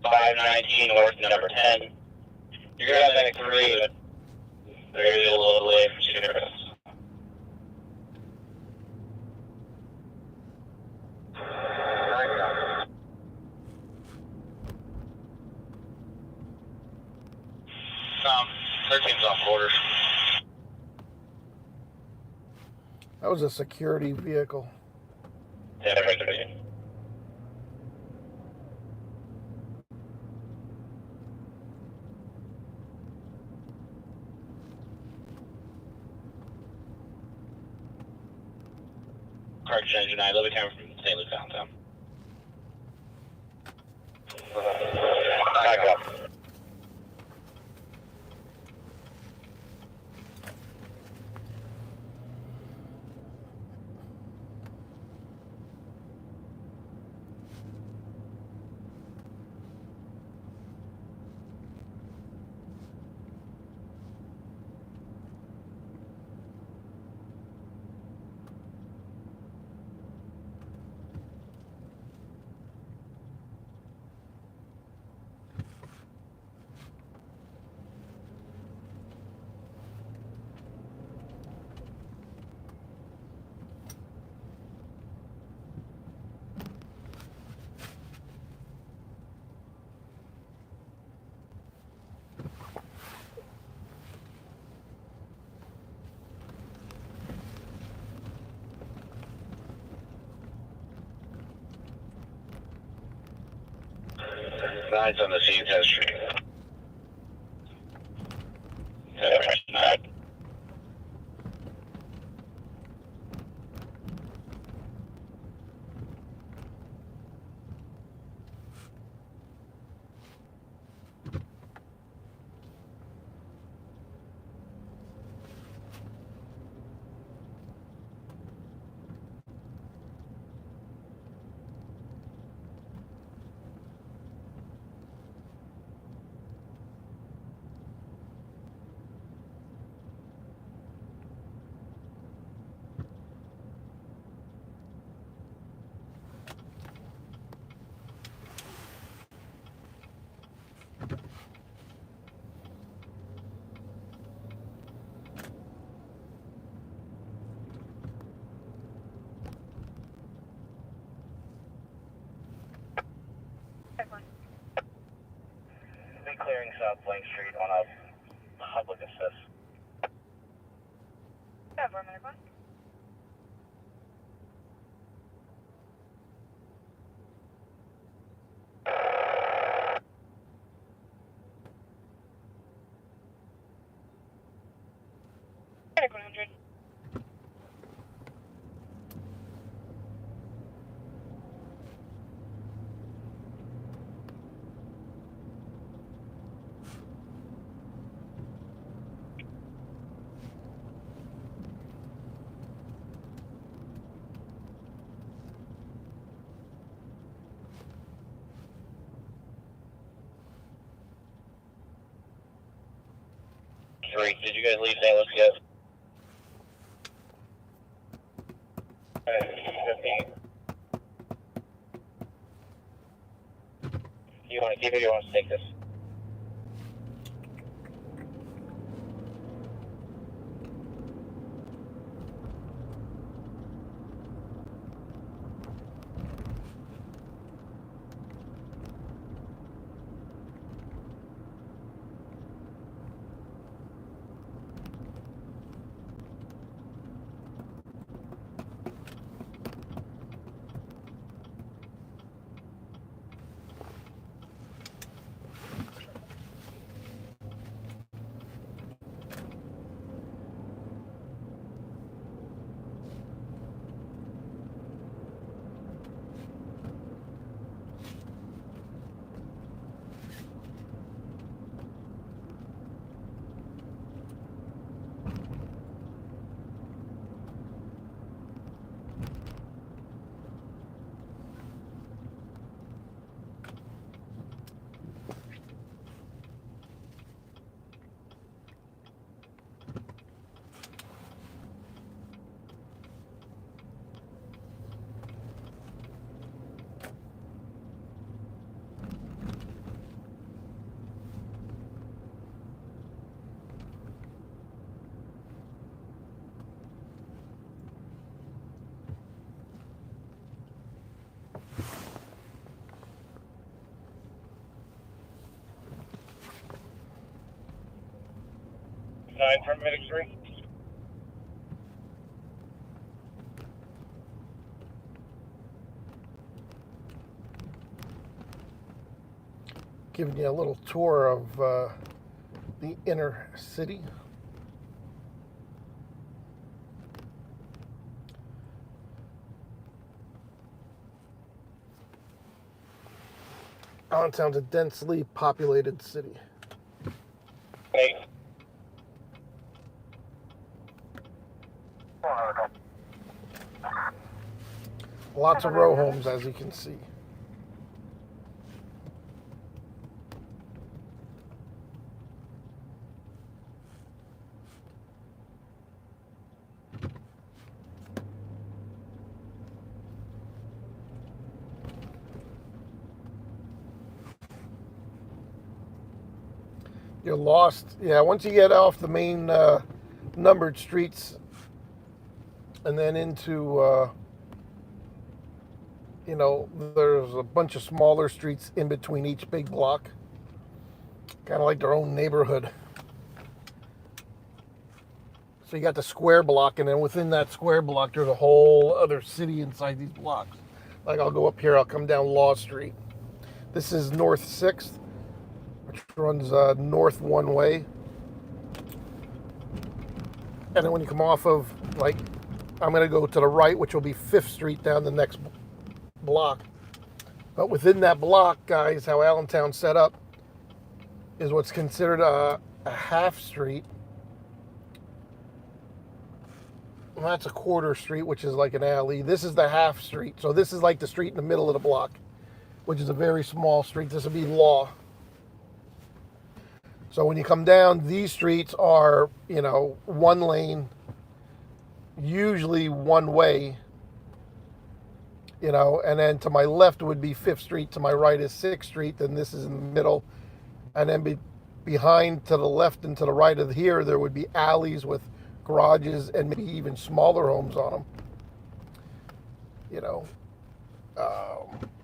$519 north, number 10. You're gonna have back 3, but there's a little delay from service. Um, 13's off quarters. That was a security vehicle. Yeah, right there. Correction, engine 9, Libby camera from St. Luke downtown. Back up. Nine's on the scene, test street. Nine. Be clearing South Blank Street on a public assist. Yeah, for a minute, Panic 100. Three. Did you guys leave St. Louis yet? 15. You want to keep it or you want to take this? 9 from Medic 3. Giving you a little tour of the inner city. Allentown's a densely populated city. Hey. Lots of row homes, as you can see. You're lost. Yeah, once you get off the main numbered streets and then into, there's a bunch of smaller streets in between each big block. Kind of like their own neighborhood. So you got the square block, and then within that square block, there's a whole other city inside these blocks. Like I'll go up here, I'll come down Law Street. This is North 6th. Which runs north one way. And then when you come off of, I'm going to go to the right, which will be 5th Street down the next block. But within that block, guys, how Allentown's set up is what's considered a half street. Well, that's a quarter street, which is like an alley. This is the half street. So this is like the street in the middle of the block, which is a very small street. This will be Law. So when you come down, these streets are, one lane, usually one way, and then to my left would be 5th Street, to my right is 6th Street, then this is in the middle, and then behind to the left and to the right of here, there would be alleys with garages and maybe even smaller homes on them.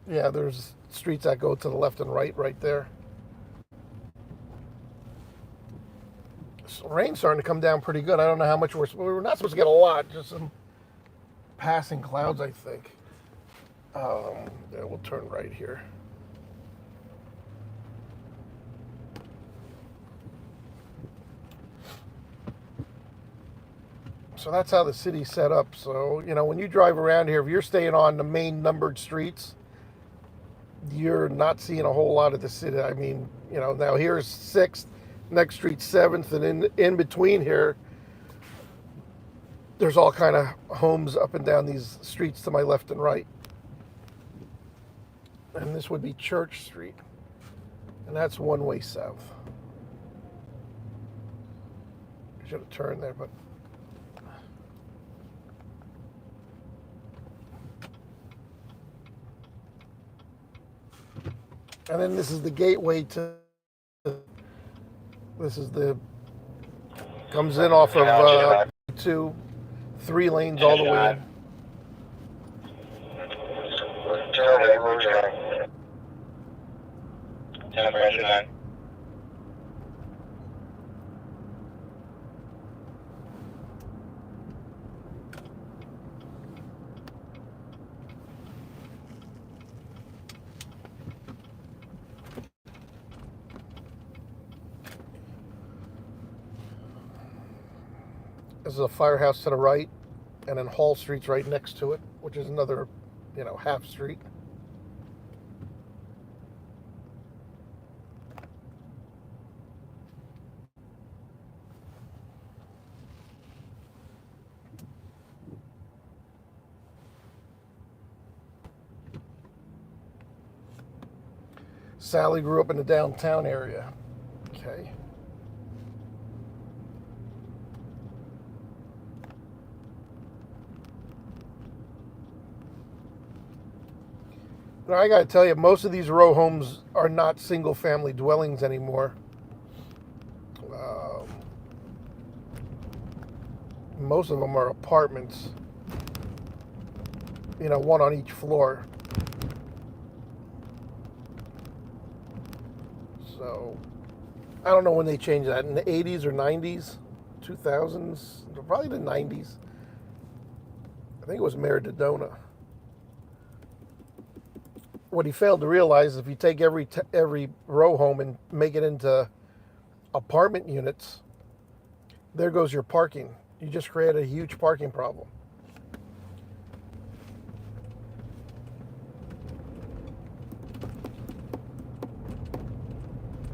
Yeah, there's streets that go to the left and right there. Rain's starting to come down pretty good. I don't know how much we're not supposed to get a lot, just some passing clouds, I think. Yeah, we'll turn right here. So that's how the city's set up. So, when you drive around here, if you're staying on the main numbered streets, you're not seeing a whole lot of the city. I mean, now here's 6th. Next street 7th, and in between here, there's all kind of homes up and down these streets to my left and right. And this would be Church Street, and that's one way south. I should have turned there, but and then this is the gateway to. This is comes in off of 3 lanes all the way in. This is a firehouse to the right, and then Hall Street's right next to it, which is another, half street. Sally grew up in the downtown area. Okay. Now, I got to tell you, most of these row homes are not single-family dwellings anymore. Most of them are apartments, one on each floor. So, I don't know when they changed that, in the 80s or 90s. 2000s, probably the 90s. I think it was Mayor Dodona. What he failed to realize is if you take every row home and make it into apartment units, there goes your parking. You just created a huge parking problem.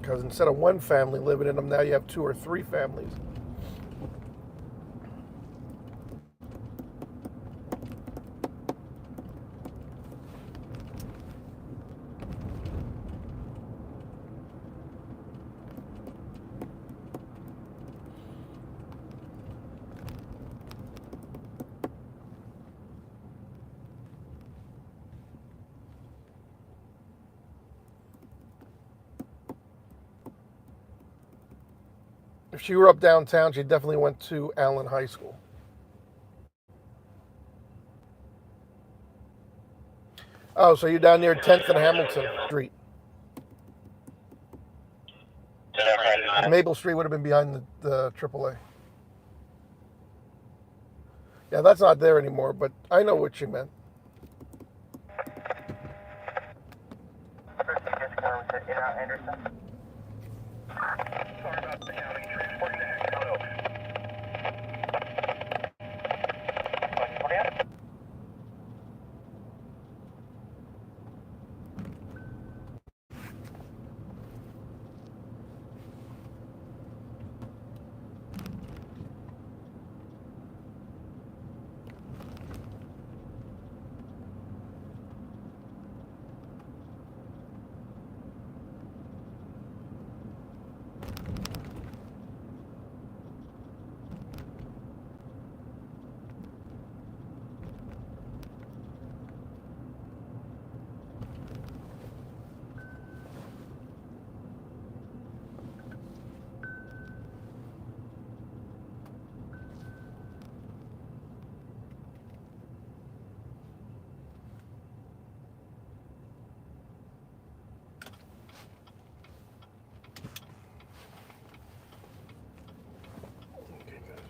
Because instead of one family living in them, now you have 2 or 3 families. If she were up downtown, she definitely went to Allen High School. Oh, so you're down near 10th and Hamilton Street. Maple Street would have been behind the AAA. Yeah, that's not there anymore, but I know what you meant. Anderson. Sorry about the county transporting the heck out of.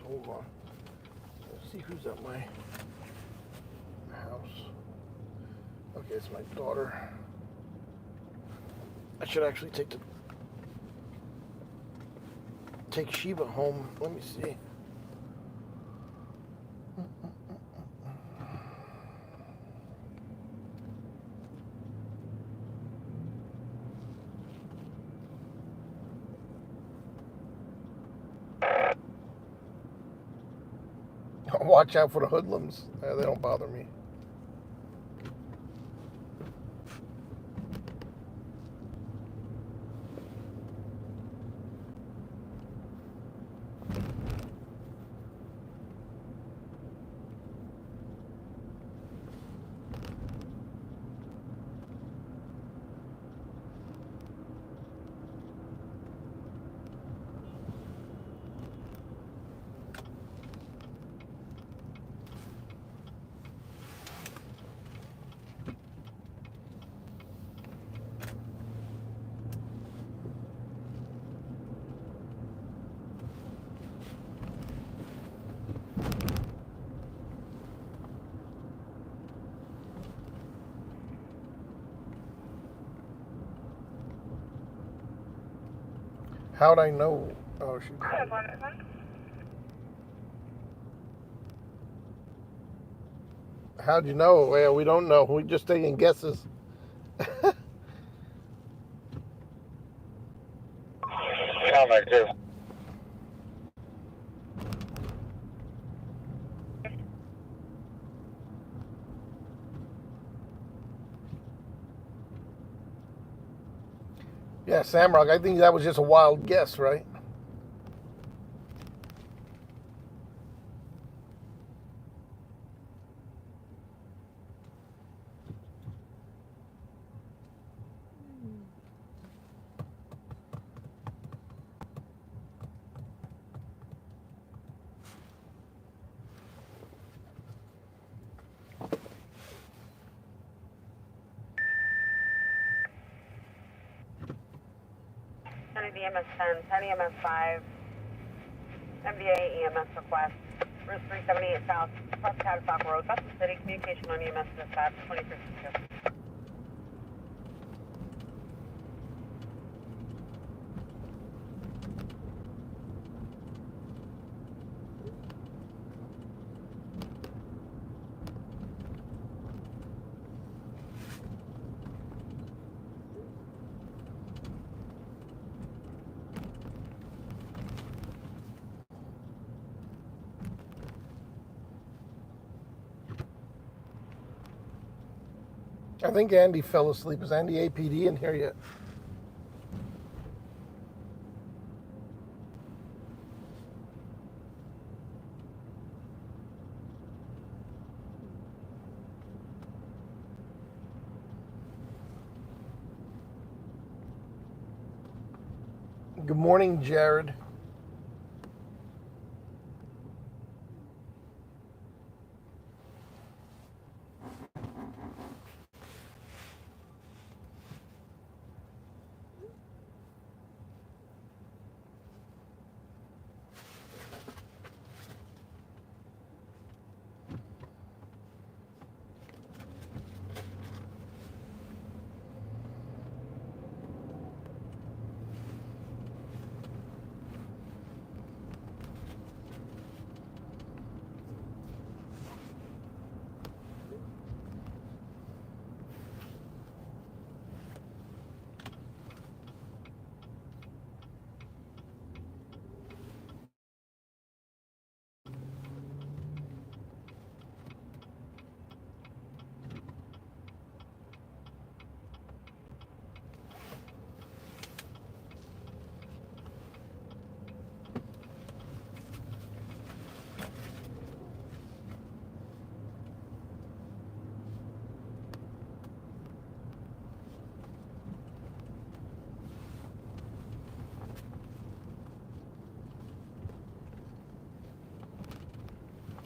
Hold on. Let's see who's at my house. Okay, it's my daughter. I should actually take Sheba home. Let me see. Watch out for the hoodlums. They don't bother me. How'd I know? Oh, she. How'd you know? Well, we don't know. We're just taking guesses. Sound like this. Yeah, Samrock, I think that was just a wild guess, right? County EMS 10, County EMS 5. MVA EMS request. Route 378 South, West Cadstock Road, Bethel City. Communication on EMS dispatch 2362. I think Andy fell asleep. Is Andy APD in here yet? Good morning, Jared.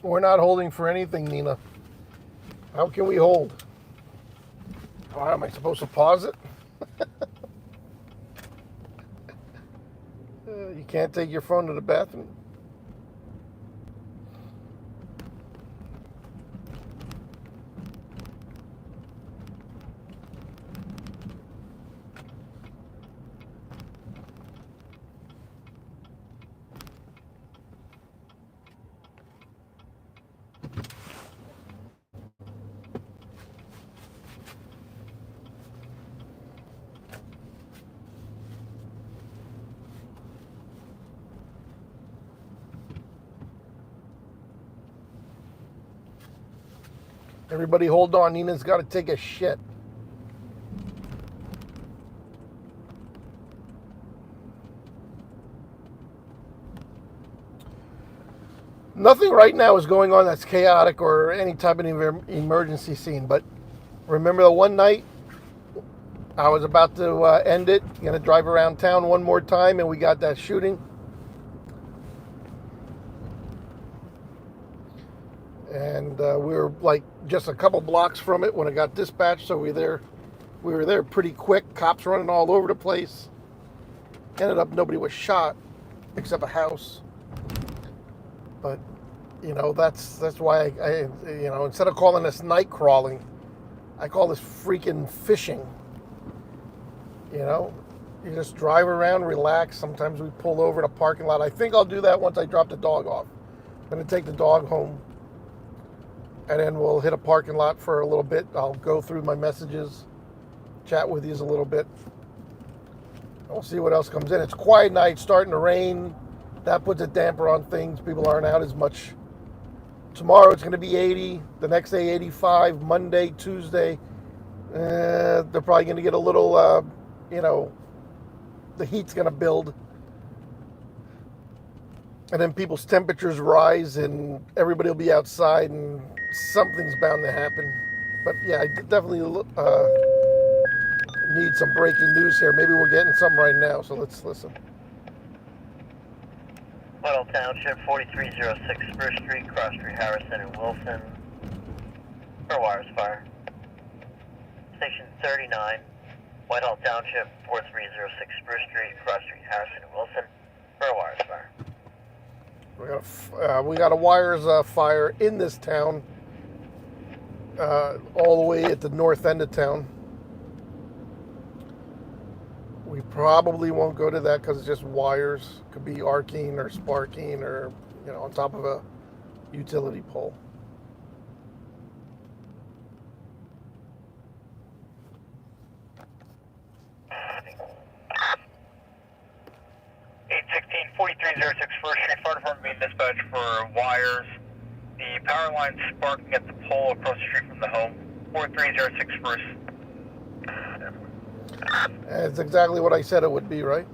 We're not holding for anything, Nina. How can we hold? Oh, am I supposed to pause it? You can't take your phone to the bathroom. Everybody hold on. Nina's got to take a shit. Nothing right now is going on that's chaotic or any type of emergency scene. But remember the one night I was about to end it, going to drive around town one more time, and we got that shooting. And we were like just a couple blocks from it when it got dispatched, so we were there pretty quick. Cops running all over the place. Ended up nobody was shot except a house. But you know that's why I instead of calling this night crawling, I call this freaking fishing. You know, you just drive around, relax. Sometimes we pull over in a parking lot. I think I'll do that once I drop the dog off. I'm gonna take the dog home. And then we'll hit a parking lot for a little bit. I'll go through my messages, chat with you a little bit. We'll see what else comes in. It's quiet night, starting to rain. That puts a damper on things. People aren't out as much. Tomorrow it's going to be 80. The next day 85. Monday, Tuesday, they're probably going to get a little, the heat's going to build. And then people's temperatures rise and everybody will be outside and something's bound to happen. But yeah, I definitely need some breaking news here. Maybe we're getting something right now, so let's listen. Whitehall Township, 4306 Spruce Street, cross Street Harrison and Wilson. For wires fire. Station 39, Whitehall Township, 4306 Spruce Street, cross Street Harrison and Wilson. For wires fire. We got a wires fire in this town, all the way at the north end of town. We probably won't go to that because it's just wires. Could be arcing or sparking or, on top of a utility pole. Street Fire Department being dispatched for wires. The power line sparking at the pole across the street from the home. 4306 First. That's exactly what I said it would be, right?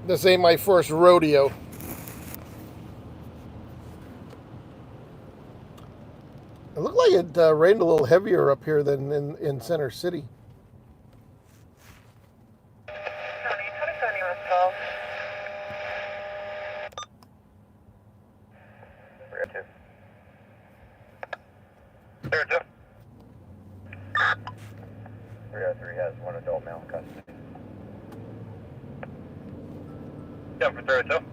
This ain't my first rodeo. It looked like it rained a little heavier up here than in Center City. There, Jeff. 303 has one adult male in custody. Yeah, for 302.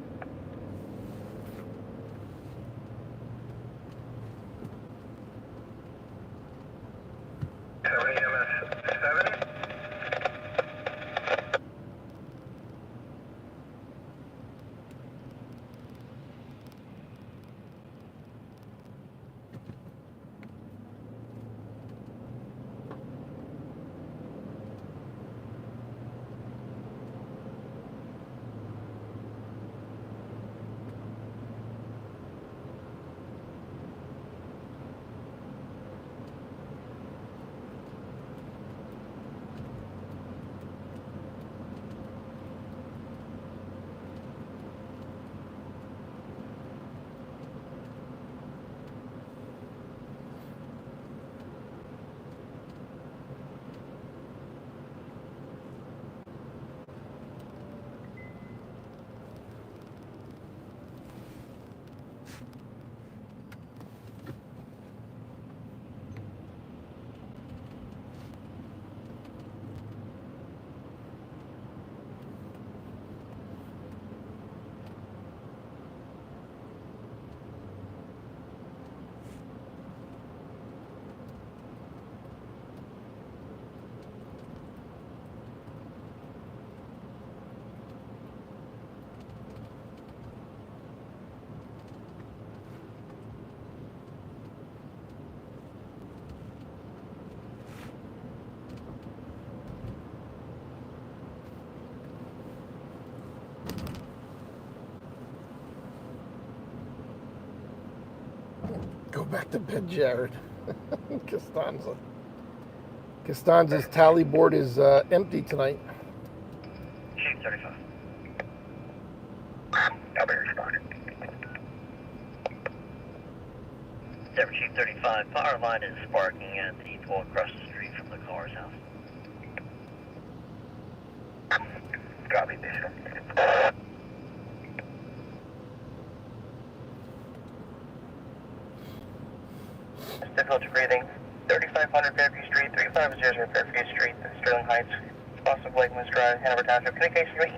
EMS 7. Go back to bed, Jared. Costanza's tally board is empty tonight. Chief 35. I'll be responding. 7 Chief 35, power line is sparking at the pole across the street from the Carr's house. Copy, Bishop. Difficulty breathing. 3500 Fairview Street, 3500 Fairview Street, Sterling Heights, Boston Blakeman's Drive, Hanover Township. Communication Street.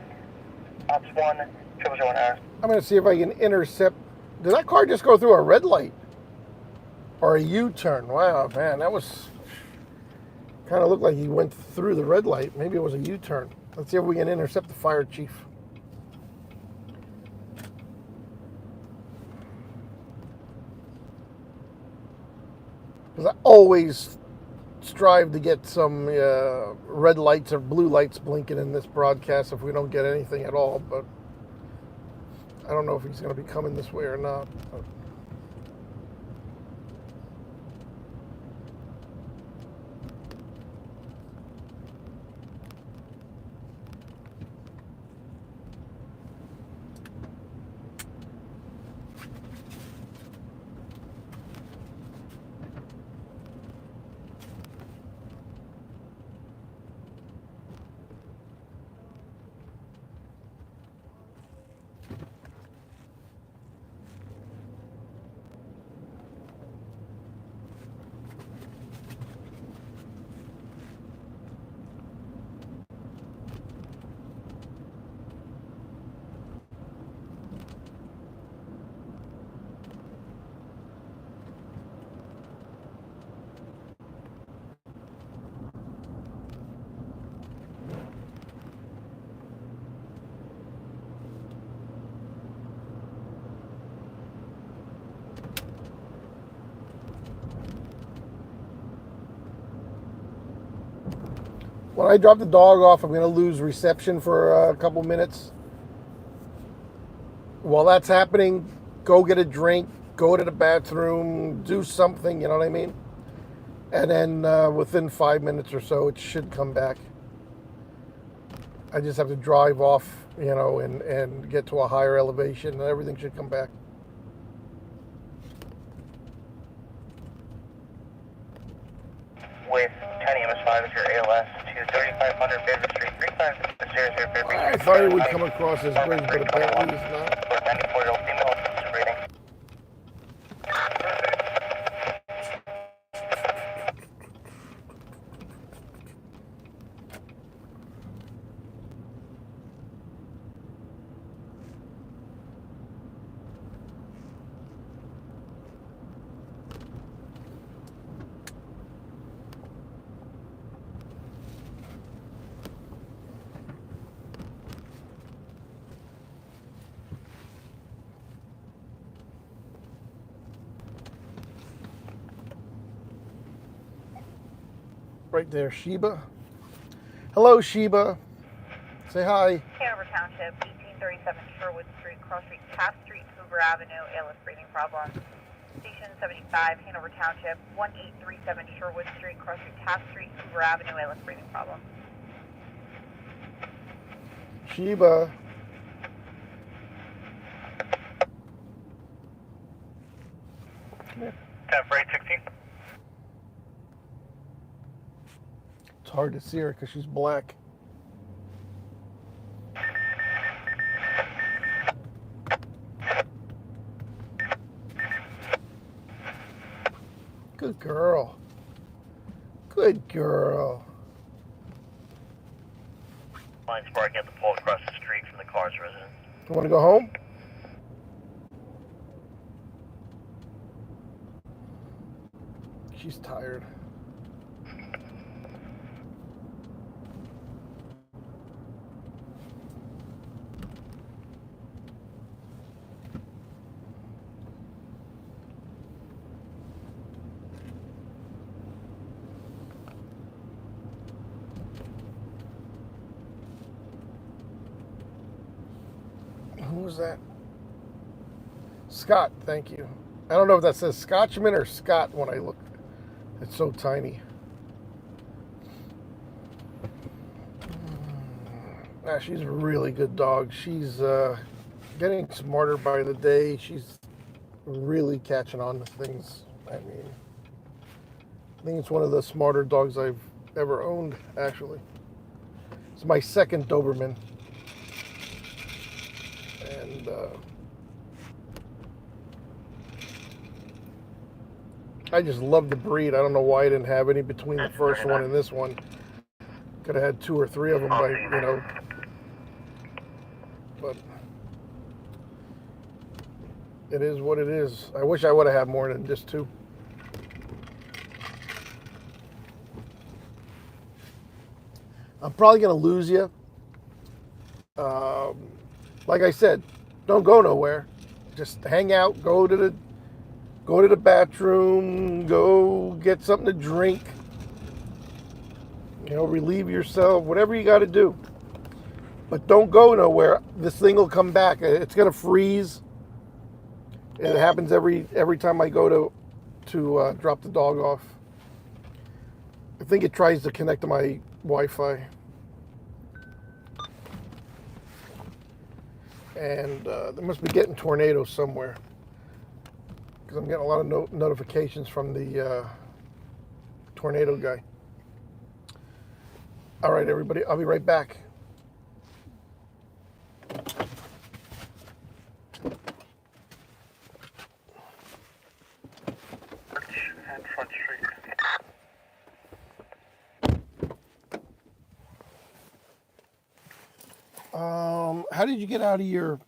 Ops 1, 001 hours. I'm going to see if I can intercept. Did that car just go through a red light? Or a U-turn? Wow, man, that was... kind of looked like he went through the red light. Maybe it was a U-turn. Let's see if we can intercept the fire chief. Because I always strive to get some red lights or blue lights blinking in this broadcast if we don't get anything at all. But I don't know if he's going to be coming this way or not. But When I drop the dog off, I'm going to lose reception for a couple minutes. While that's happening, go get a drink, go to the bathroom, do something, you know what I mean? And then within 5 minutes or so, it should come back. I just have to drive off, and get to a higher elevation, and everything should come back. With 10 EMS5 is your ALS to 3500 Bedford Street, 3500 Bedford Street. I thought it would come across this bridge, but apparently it's not. 94-year-old female, breathing. Right there, Sheba. Hello, Sheba. Say hi. Hanover Township, 1837 Sherwood Street, Cross Street, Taft Street, Hoover Avenue, ALS breathing problem. Station 75, Hanover Township, 1837 Sherwood Street, Cross Street, Taft Street, Hoover Avenue, ALS breathing problem. Sheba. Come here. 10 for 816. It's hard to see her because she's black. Good girl. Good girl. Line's barking at the pole across the street from the car's residence. You want to go home? She's tired. Who was that? Scott, thank you. I don't know if that says Scotchman or Scott when I look. It's so tiny. She's a really good dog. She's getting smarter by the day. She's really catching on to things. I think it's one of the smarter dogs I've ever owned, actually. It's my second Doberman. And I just love the breed. I don't know why I didn't have any between the first one and this one. Could have had 2 or 3 of them, but it is what it is. I wish I would have had more than just 2. I'm probably going to lose you. Like I said, don't go nowhere. Just hang out, go to the bathroom, go get something to drink. Relieve yourself, whatever you got to do. But don't go nowhere. This thing will come back. It's going to freeze. It happens every time I go to drop the dog off. I think it tries to connect to my Wi-Fi. And they must be getting tornadoes somewhere, because I'm getting a lot of notifications from the tornado guy. All right, everybody, I'll be right back. And Front Street. How did you get out of your?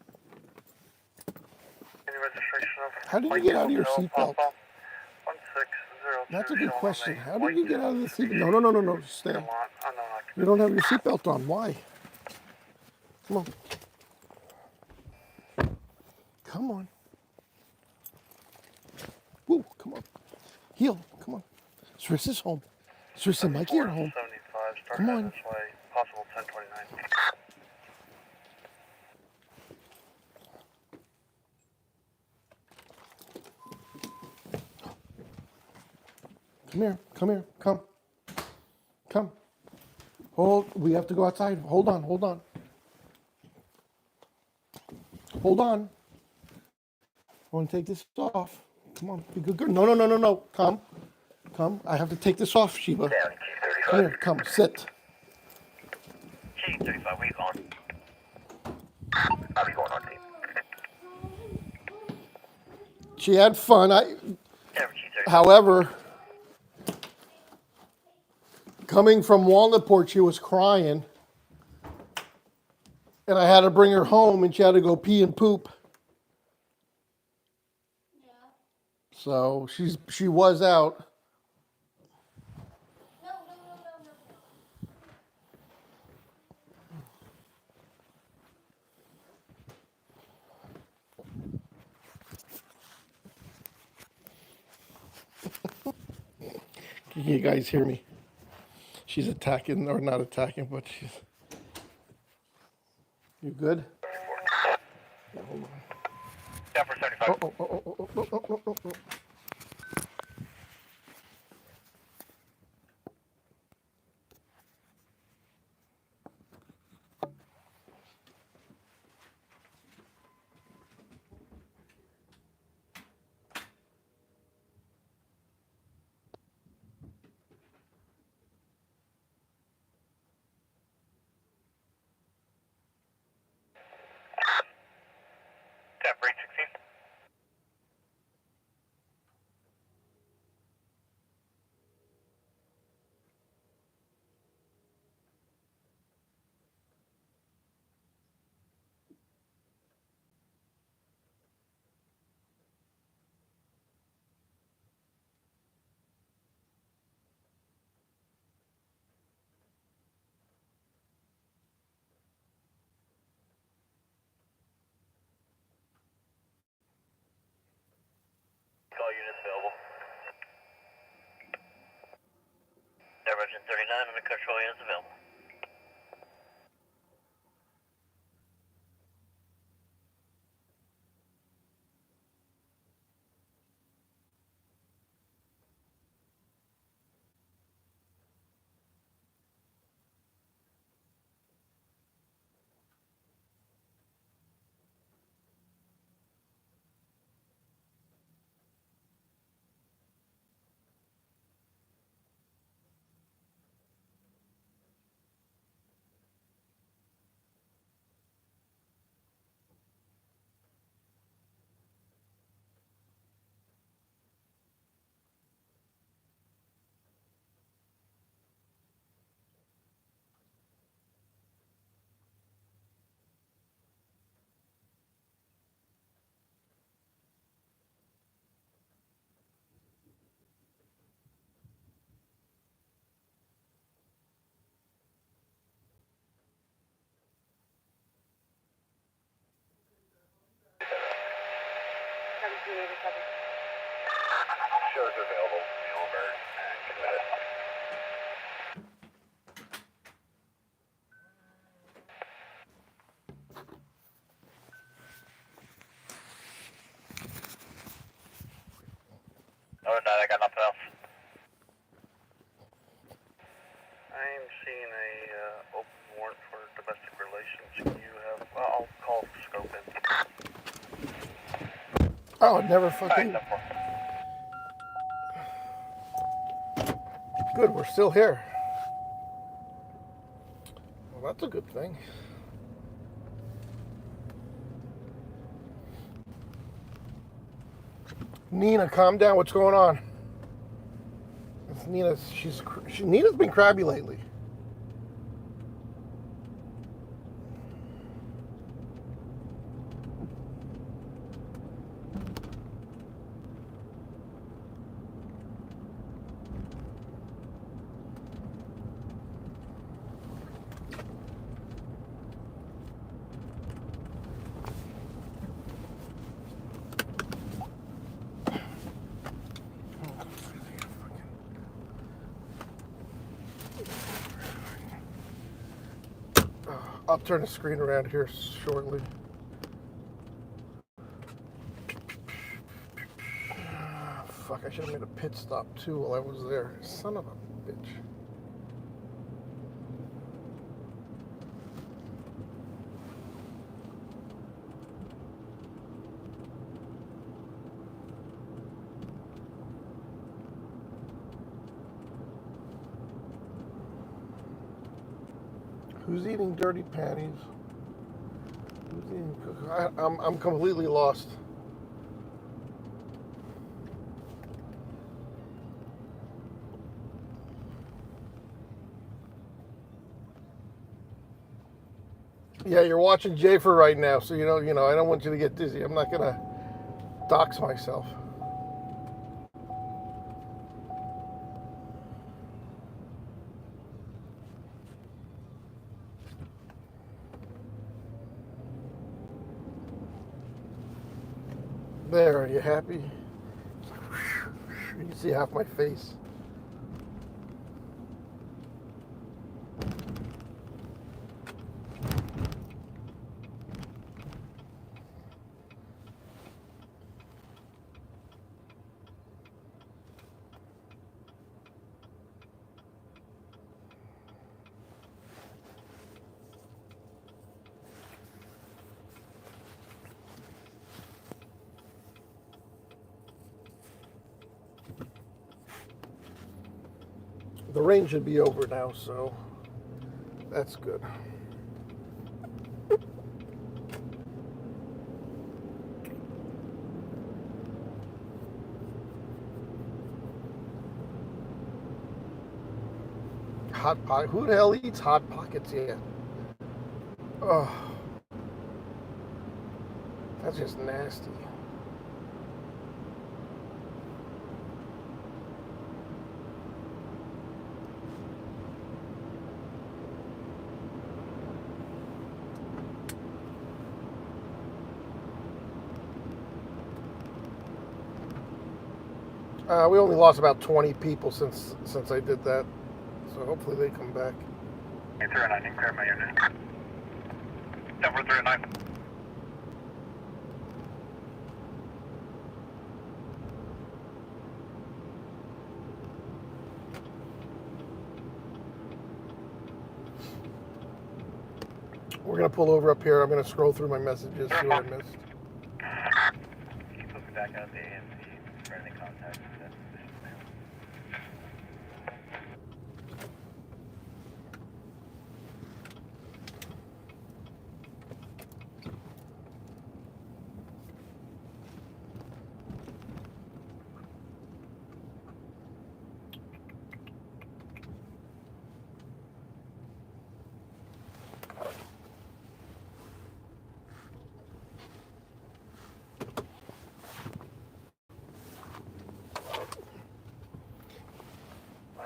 Any registration of? How did you get out of your seatbelt? 160. That's a good question. How did you get out of the seatbelt? No. Stay. Come on. Oh, no, You don't have your seatbelt on. Why? Come on. Come on. Woo, come on. Heel, come on. Swiss is home. Swiss and Mikey are home. 75 Come on. This way, possible 1029. Come here. Come here. Come. Come. Hold. We have to go outside. Hold on. Hold on. Hold on. I want to take this off. Come on. Be good girl. No, no, no, no, no. Come. Come. I have to take this off, Sheba. Come here. Come. Sit. Chief 35, where you going? I'll be going on team. She had fun. Denver, Chief 35. However, coming from Walnutport, she was crying. And I had to bring her home and she had to go pee and poop. Yeah. So she was out. No. Can you guys hear me? She's attacking, or not attacking, but she's... You good? Yeah, hold on. Denver 75. Oh. Denver 816. Call units available. Divergent 39 under control units available. Shows available. Over and committed. Other than that, I got nothing else. I'm seeing a open warrant for domestic relations. Can you have? I'll call scope in. Oh, it never fucking... Good, we're still here. Well, that's a good thing. Nina, calm down. What's going on? It's Nina. Nina's been crabby lately. I'll turn the screen around here shortly. Fuck, I should have made a pit stop too while I was there. Son of a bitch. Who's eating dirty panties? Who's eating I'm completely lost. Yeah, you're watching Jafer right now, so you know, I don't want you to get dizzy. I'm not gonna dox myself. There, are you happy? You can see half my face. The rain should be over now, so that's good. Hot Pocket? Who the hell eats Hot Pockets yet? Oh, that's just nasty. We only lost about 20 people since I did that, so hopefully they come back. 309, clear my unit. 74309. We're gonna pull over up here. I'm gonna scroll through my messages, see what I missed. Keep looking back out the AMC for any contact with that position, man.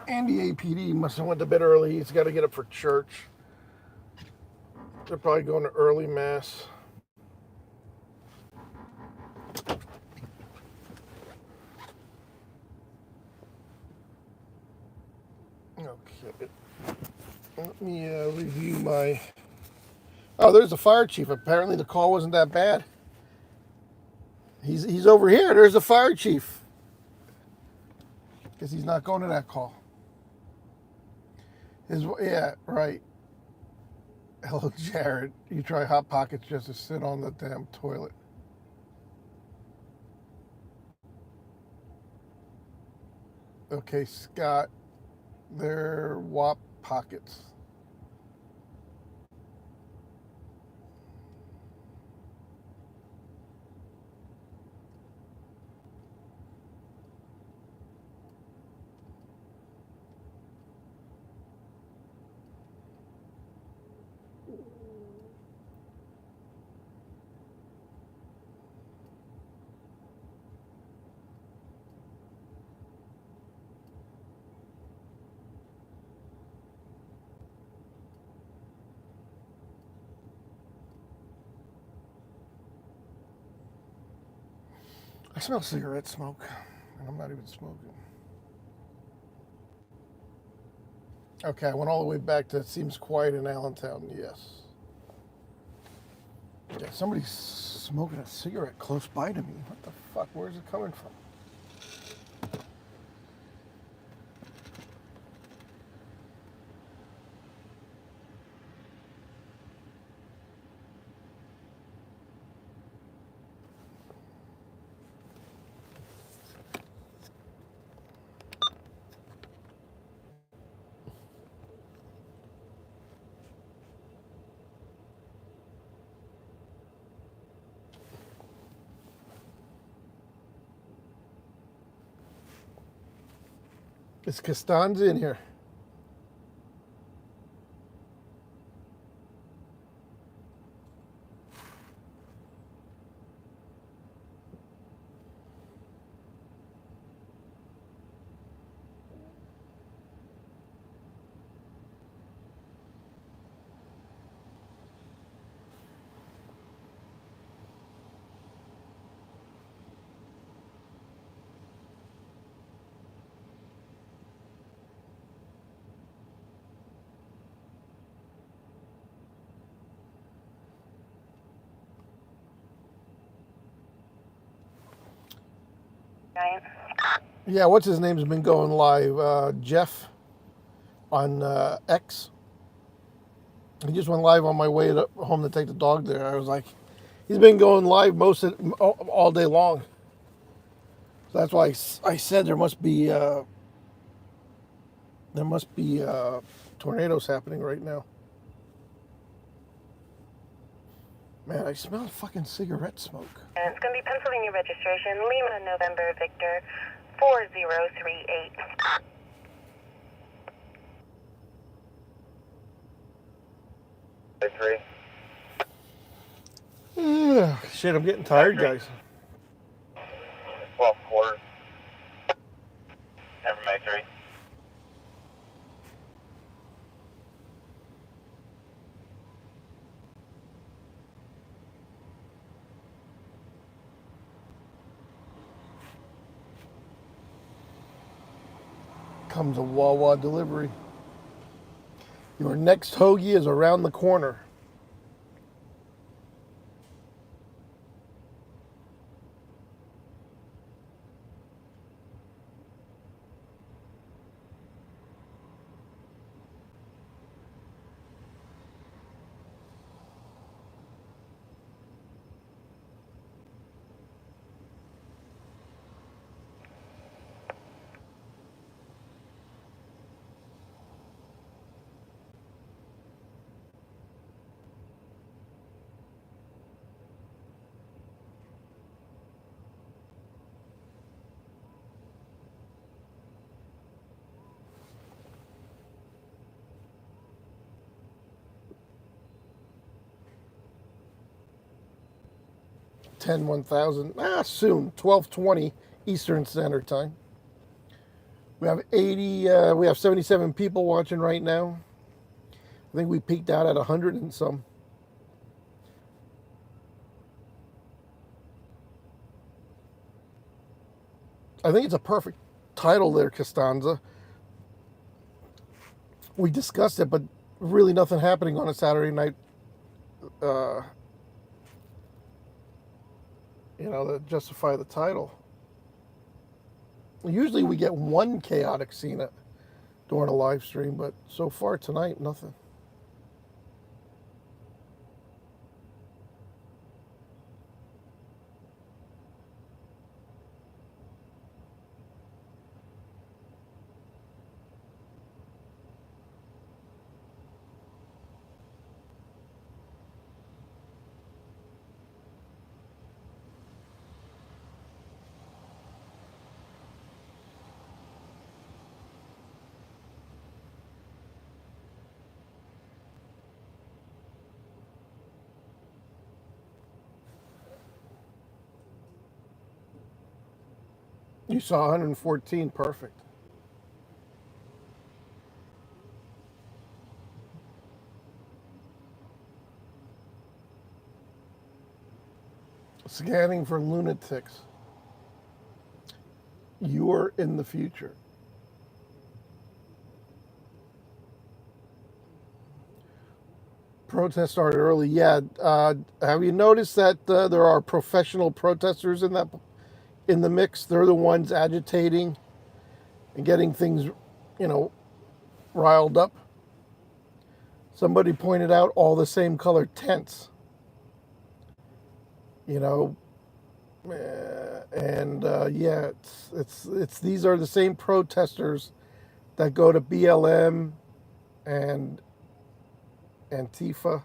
Andy APD must have went to bed early. He's got to get up for church. They're probably going to early mass. Okay. Let me review my... Oh, there's the fire chief. Apparently the call wasn't that bad. He's over here. There's the fire chief. Guess he's not going to that call. Yeah, right. Hello, Jared. You try Hot Pockets just to sit on the damn toilet. Okay, Scott. They're WAP Pockets. I smell cigarette smoke, and I'm not even smoking. Okay, I went all the way back to it seems quiet in Allentown, yes. Yeah, somebody's smoking a cigarette close by to me. What the fuck? Where's it coming from? Is Costanza in here? Yeah, what's his name's been going live? Jeff on X. He just went live on my way home to take the dog there. I was like, he's been going live all day long. So that's why I said there must be tornadoes happening right now. Man, I smell fucking cigarette smoke. And it's going to be Pennsylvania registration, Lima, November, Victor, 4038. Shit, I'm getting tired, guys. 12 quarters. Never make 3. Comes a Wawa delivery. Your next hoagie is around the corner. Ten 1000. Soon. 12:20 Eastern Standard Time. We have 77 people watching right now. I think we peaked out at 100 and some. I think it's a perfect title there, Costanza. We discussed it, but really nothing happening on a Saturday night. To justify the title. Usually we get one chaotic scene during a live stream, but so far tonight, nothing. You saw 114, perfect. Scanning for lunatics. You're in the future. Protest started early. Yeah. Have you noticed that there are professional protesters in the mix? They're the ones agitating and getting things, riled up. Somebody pointed out all the same color tents. You know, and yeah, it's these are the same protesters that go to BLM and Antifa.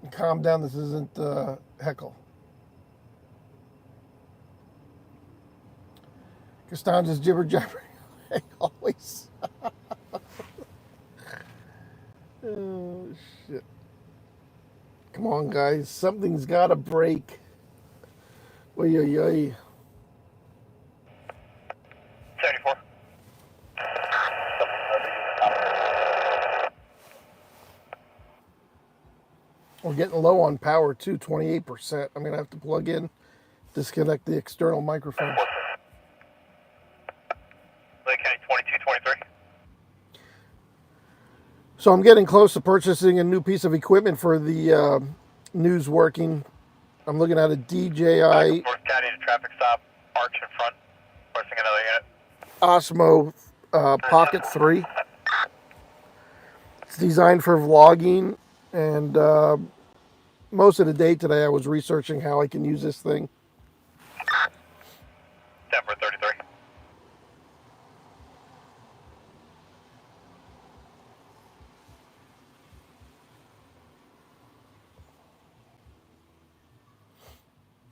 Calm down. This isn't heckle. Costanza's jibber jabber. Always. Oh shit! Come on, guys. Something's got to break. Oy, oy, oy. 74. We're getting low on power too. 28%. I'm gonna have to plug in, disconnect the external microphone. Lake County 2223. So I'm getting close to purchasing a new piece of equipment for the newsworking. I'm looking at a DJI North County to traffic stop, arch in front. Requesting another unit. Osmo Pocket 3. It's designed for vlogging, and most of the day today I was researching how I can use this thing. 10 for 33.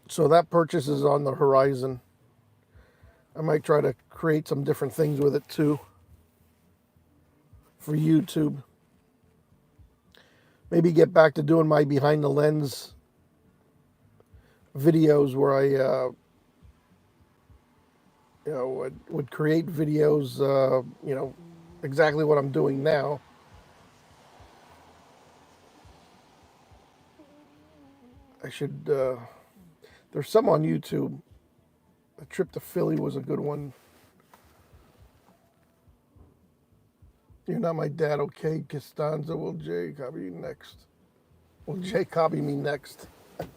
So that purchase is on the horizon. I might try to create some different things with it too for YouTube. Maybe get back to doing my behind the lens videos where I would create videos, exactly what I'm doing now. I should, there's some on YouTube. The trip to Philly was a good one. You're not my dad, okay? Costanza, will Jay copy you next? Will Jay copy me next? Can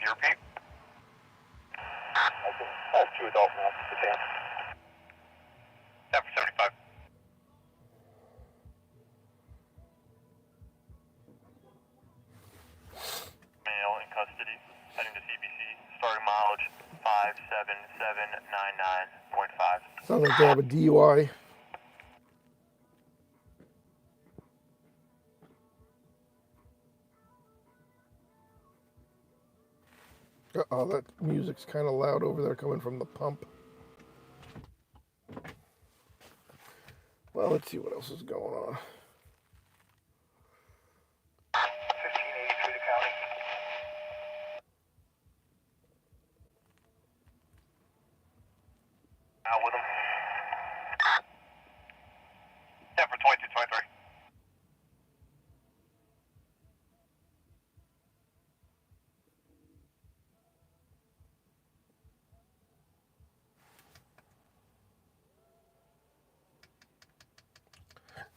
you repeat? That's 2 adults now. 10 for 75. Male in custody, heading to CBC, starting mileage 57799.5. Sounds like they have a DUI. Oh, that music's kind of loud over there coming from the pump. Well, let's see what else is going on. 1580 through the county. Out with him. 10 for 2223.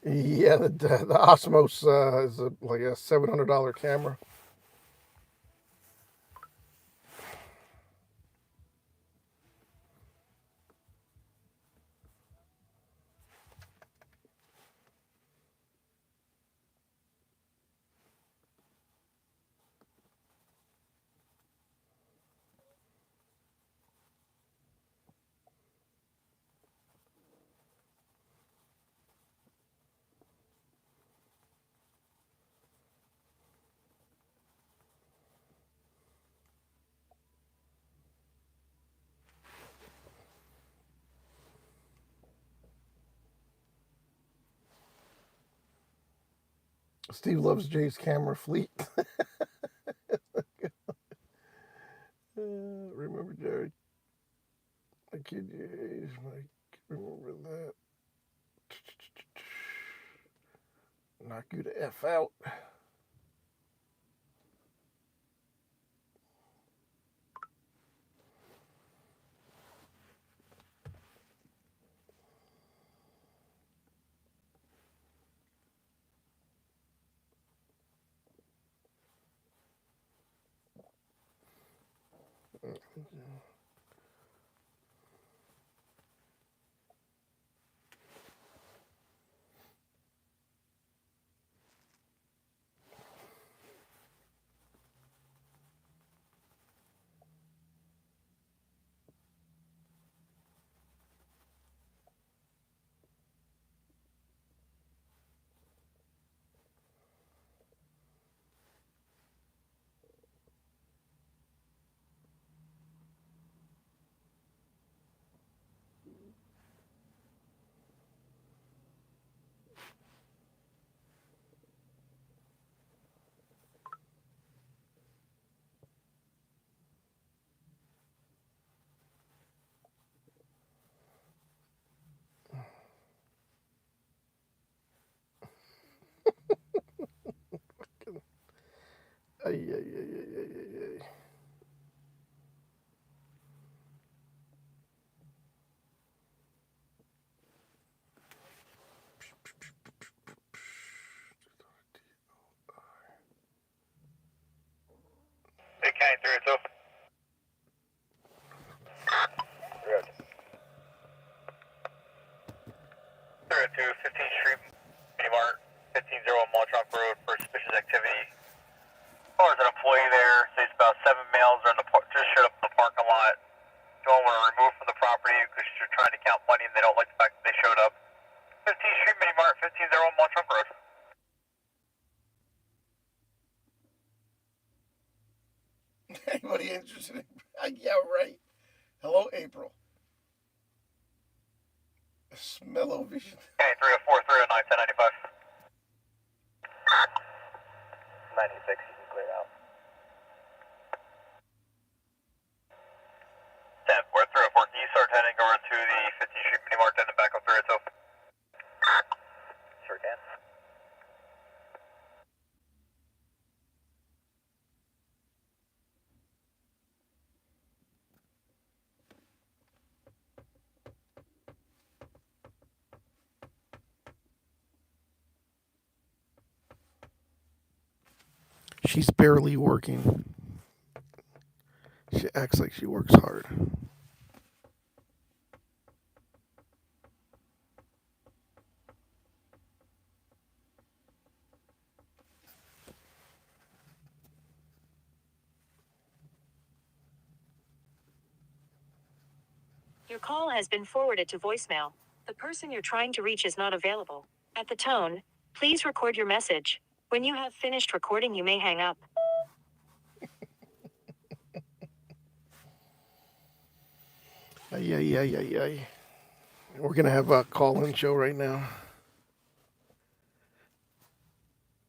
Yeah, the Osmos is like a $700 camera. Steve loves Jay's camera fleet. Remember Jerry? I kid you, Mike. Remember that. Knock you the F out. Ay, ay, ay, ay, ay, ay, ay. Hey, County 302. 302, 15th Street, Mini Mart, 1501 Maltrunk Road for suspicious activity. As far as an employee there, says about 7 males are in the just showed up in the parking lot. Don't want to remove from the property because they're trying to count money and they don't like the fact that they showed up. 15th Street, Mini Mart, 1501 Maltrunk Road. Anybody interested in? Yeah, right. Hello, April. Smell-o-vision. Okay, 304, 309, 1095. 96, you can clear out. 10, we're at 304. Can you start heading over to the 15th Street Mini Mart and then back up 302? Sure can. She's barely working. She acts like she works hard. Your call has been forwarded to voicemail. The person you're trying to reach is not available. At the tone, please record your message. When you have finished recording, you may hang up. Ay, ay, ay, ay, ay. We're going to have a call-in show right now.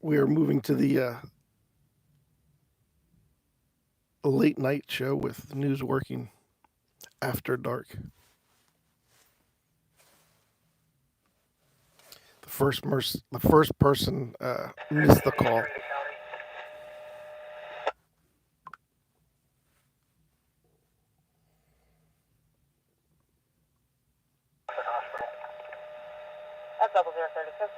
We are moving to the late night show with newsworking after dark. The first person missed the call. That's 0036.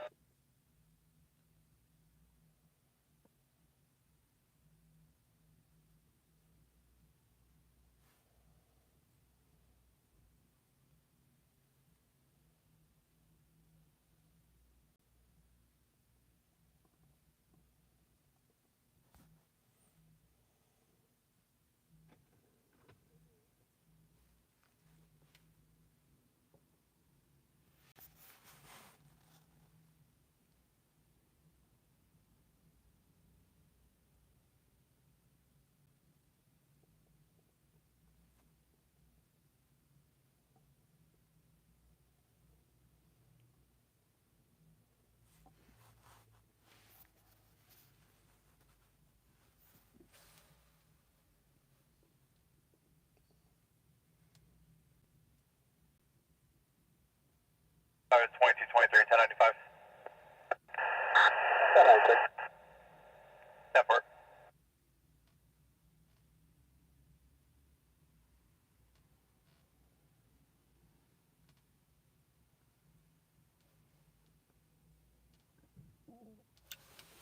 Sorry, 22, 23, 1095.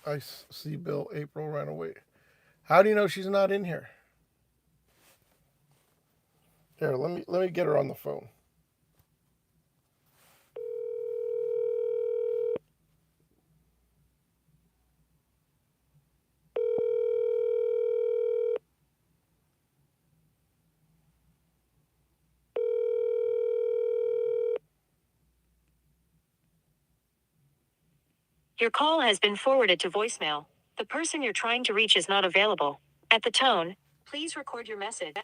I see Bill. April ran away. How do you know she's not in here? Here, let me get her on the phone. Your call has been forwarded to voicemail. The person you're trying to reach is not available. At the tone, please record your message.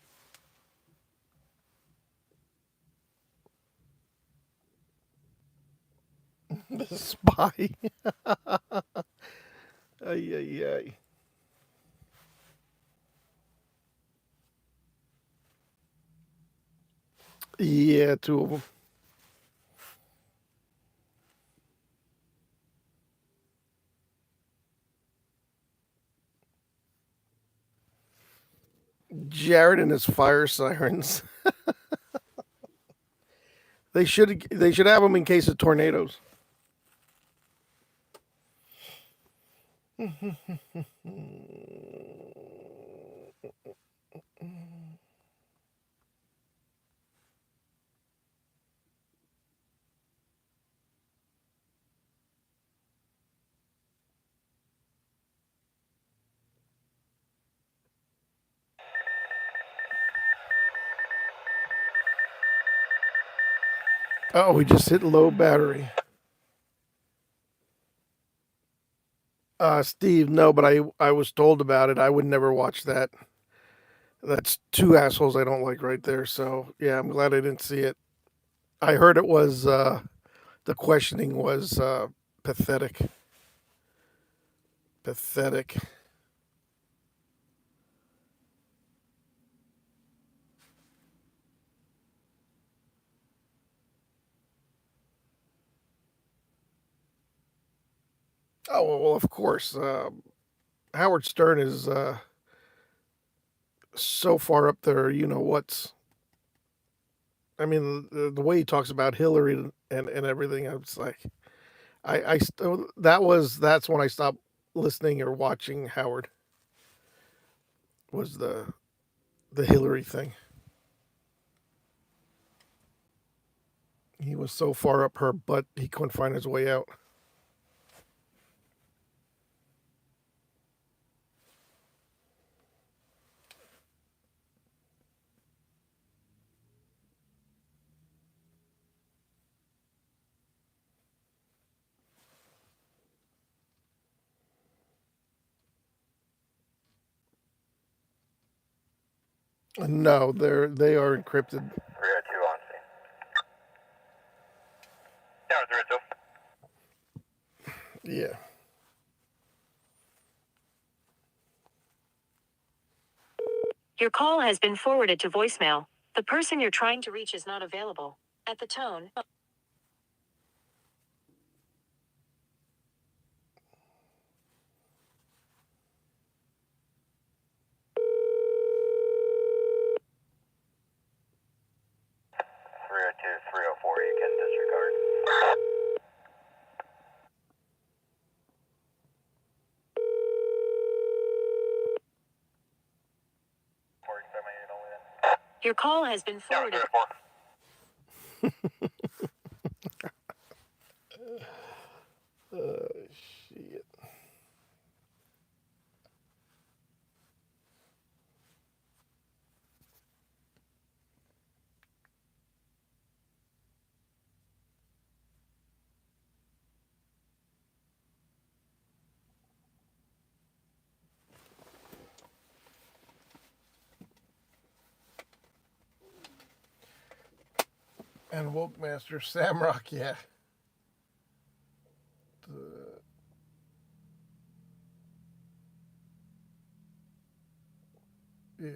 The spy. Ay, ay, ay. Yeah, two of them. Jared and his fire sirens. They should have them in case of tornadoes. Oh, we just hit low battery. Steve, no, but I was told about it. I would never watch that. That's two assholes I don't like right there. So yeah, I'm glad I didn't see it. I heard it was the questioning was pathetic. Pathetic. Oh well, of course. Howard Stern is so far up there. You know what's. I mean, the way he talks about Hillary and everything. I was like, that's when I stopped listening or watching Howard. Was the Hillary thing. He was so far up her butt he couldn't find his way out. No, they are encrypted. 302 on scene. Tower 302. Yeah. Your call has been forwarded to voicemail. The person you're trying to reach is not available. At the tone. 302, 304, you can disregard. Your call has been Tower forwarded. 304. Shit. And Woke Master Samrock, yeah. Yeah.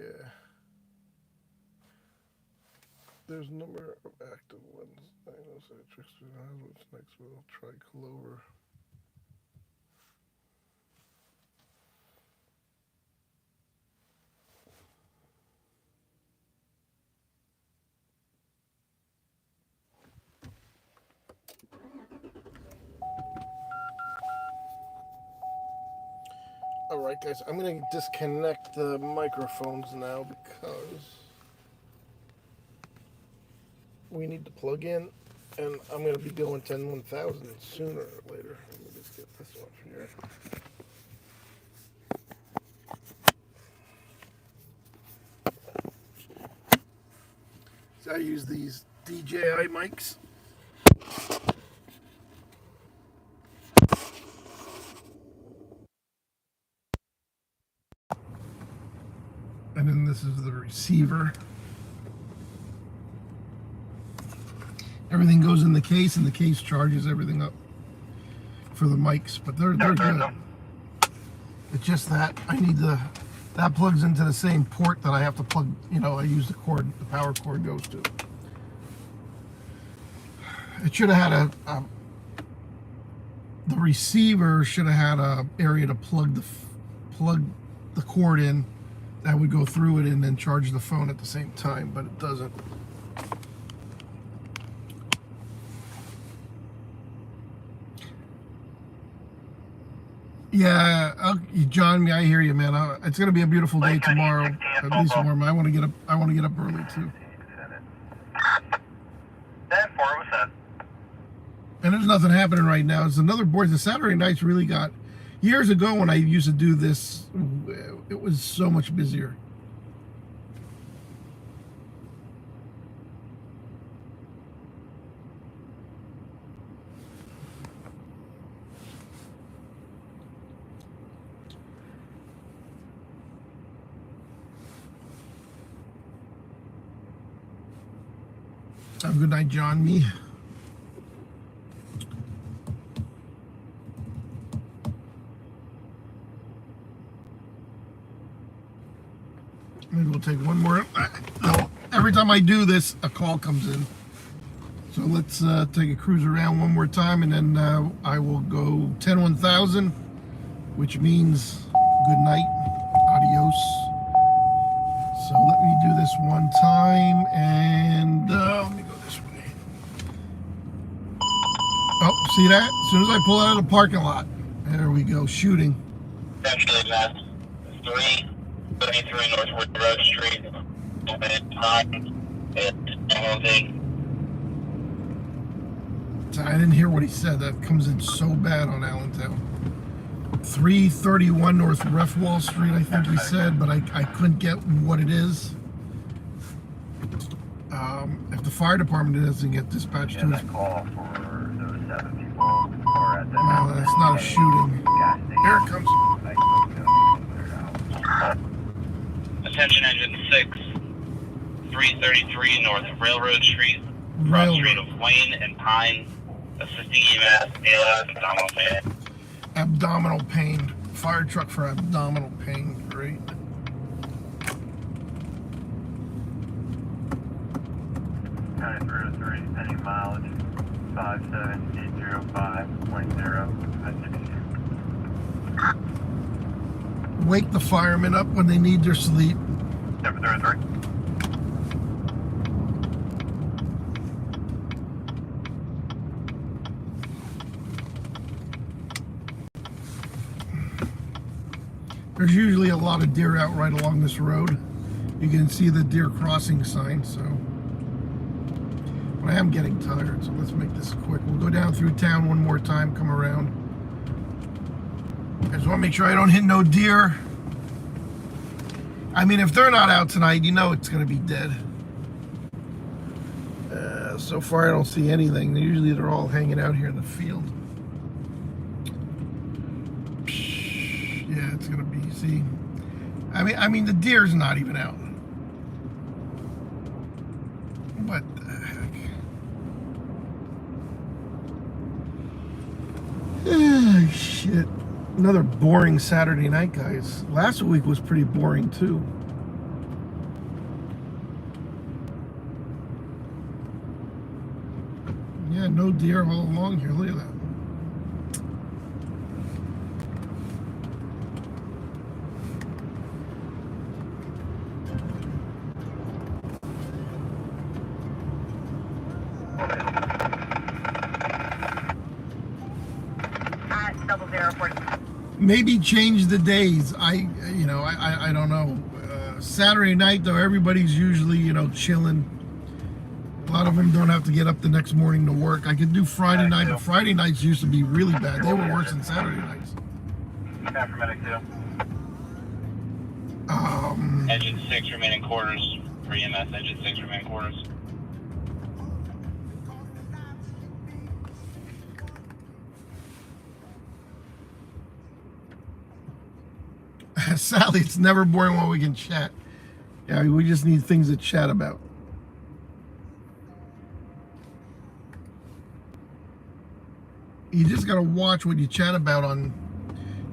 There's a number of active ones. I know so Trickster what's next we'll try Clover. Alright guys, I'm going to disconnect the microphones now because we need to plug in, and I'm going to be going 10-1000 sooner or later. Let me just get this off here. So I use these DJI mics. And then this is the receiver. Everything goes in the case, and the case charges everything up for the mics, but they're good. It's just that I need that plugs into the same port that I have to plug, I use the power cord goes to. It should have had the receiver should have had a area to plug the cord in that would go through it and then charge the phone at the same time, but it doesn't. Yeah, John, I hear you, man. It's gonna be a beautiful day tomorrow. At least warm. I want to get up early too. 10-4, what's that? And there's nothing happening right now. It's another board. The Saturday nights really got. Years ago, when I used to do this, it was so much busier. Have a good night, John. Me. Maybe we'll take one more. No, every time I do this, a call comes in. So let's take a cruise around one more time, and then I will go 10-1000, which means good night, adios. So let me do this one time, and let me go this way. Oh, see that? As soon as I pull out of the parking lot, there we go, shooting. Essentially, Matt. 333 Northwood Road Street. I didn't hear what he said. That comes in so bad on Allentown. 331 North Ref Wall Street, I think he said, but I couldn't get what it is. If the fire department doesn't get dispatched to us. Call for those 7 people who are at the No, that's not a shooting. gas station. Here it comes. Attention Engine 6, 333 North Railroad Street, cross street of Wayne and Pine, assisting EMS, ALS, abdominal pain. Abdominal pain. Fire truck for abdominal pain. Great. County 303, pending mileage 57805.0. Wake the firemen up when they need their sleep. Number 303. There's usually a lot of deer out right along this road. You can see the deer crossing sign, so. But I am getting tired, so let's make this quick. We'll go down through town one more time, come around. I just want to make sure I don't hit no deer. I mean, if they're not out tonight, you know it's going to be dead. So far, I don't see anything. Usually they're all hanging out here in the field. Yeah, it's going to be, see. I mean, the deer's not even out. What the heck? Oh, shit. Another boring Saturday night, guys. Last week was pretty boring, too. Yeah, no deer all along here. Look at that. At 0040. Maybe change the days. I don't know. Saturday night though, everybody's usually chilling. A lot of them don't have to get up the next morning to work. I could do Friday night, but Friday nights used to be really bad. They were worse than Saturday nights. Engine 6 remaining quarters for EMS. Engine 6 remaining quarters. Sally, it's never boring when we can chat. Yeah, we just need things to chat about. You just gotta watch what you chat about on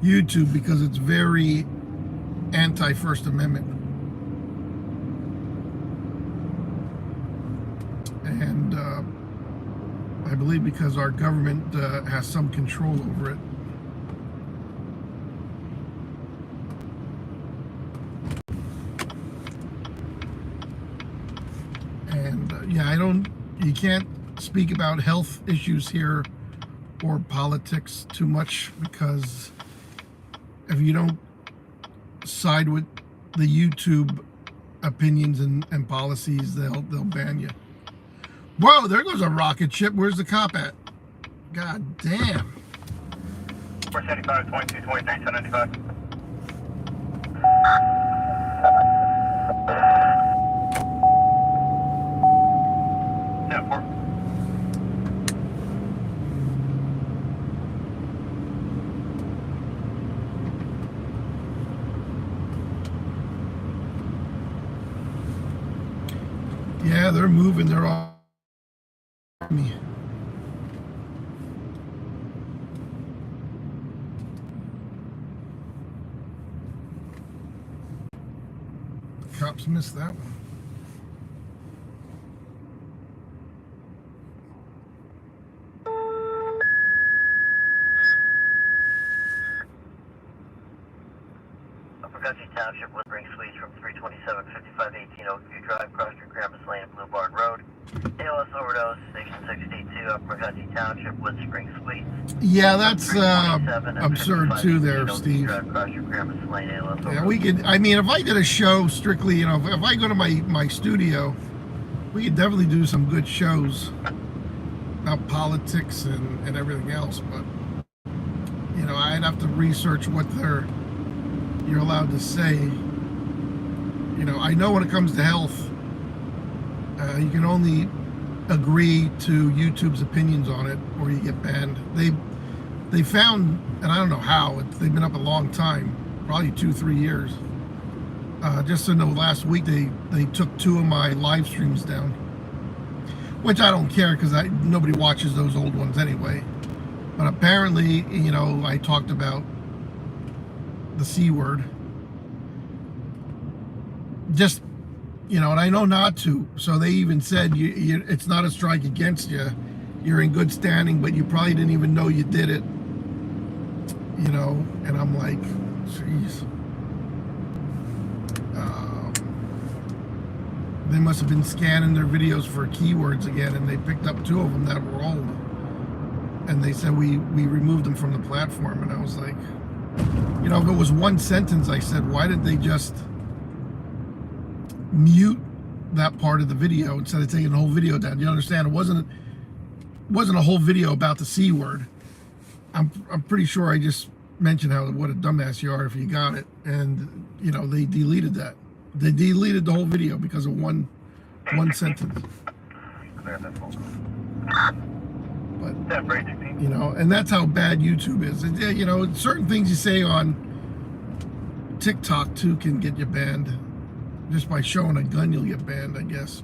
YouTube because it's very anti-First Amendment. And I believe because our government has some control over it. And yeah, you can't speak about health issues here or politics too much because if you don't side with the YouTube opinions and policies, they'll ban you. Whoa, there goes a rocket ship. Where's the cop at? God damn. 475, 22, 29, 795. Yeah, 4. Yeah, they're moving. They're all me. Cops missed that one. Upper Country Township, Woodbury Suites from 327 5518 Oakview Drive, Cross Street, Grampus Lane, Blue Barn Road. ALS overdose, Station 62, Upper Country Township, Wood Spring Suites. Yeah, that's absurd too there, Steve. Yeah, we could, I mean, if I did a show strictly, if I go to my studio, we could definitely do some good shows about politics and everything else, but, I'd have to research what you're allowed to say. I know when it comes to health, you can only agree to YouTube's opinions on it or you get banned. They found, and I don't know how, they've been up a long time, probably 2-3 years. Just so last week they took 2 of my live streams down, which I don't care because nobody watches those old ones anyway. But apparently, I talked about the C word. Just, and I know not to. So they even said it's not a strike against you. You're in good standing, but you probably didn't even know you did it. And I'm like, jeez. They must have been scanning their videos for keywords again, and they picked up 2 of them that were old. And they said we removed them from the platform. And I was like, if it was one sentence, I said, why did they just mute that part of the video instead of taking the whole video down? You understand? It wasn't a whole video about the C word. I'm pretty sure I just mentioned what a dumbass you are if you got it, and they deleted that. They deleted the whole video because of one sentence. But and that's how bad YouTube is. And, certain things you say on TikTok too can get you banned. Just by showing a gun, you'll get banned, I guess.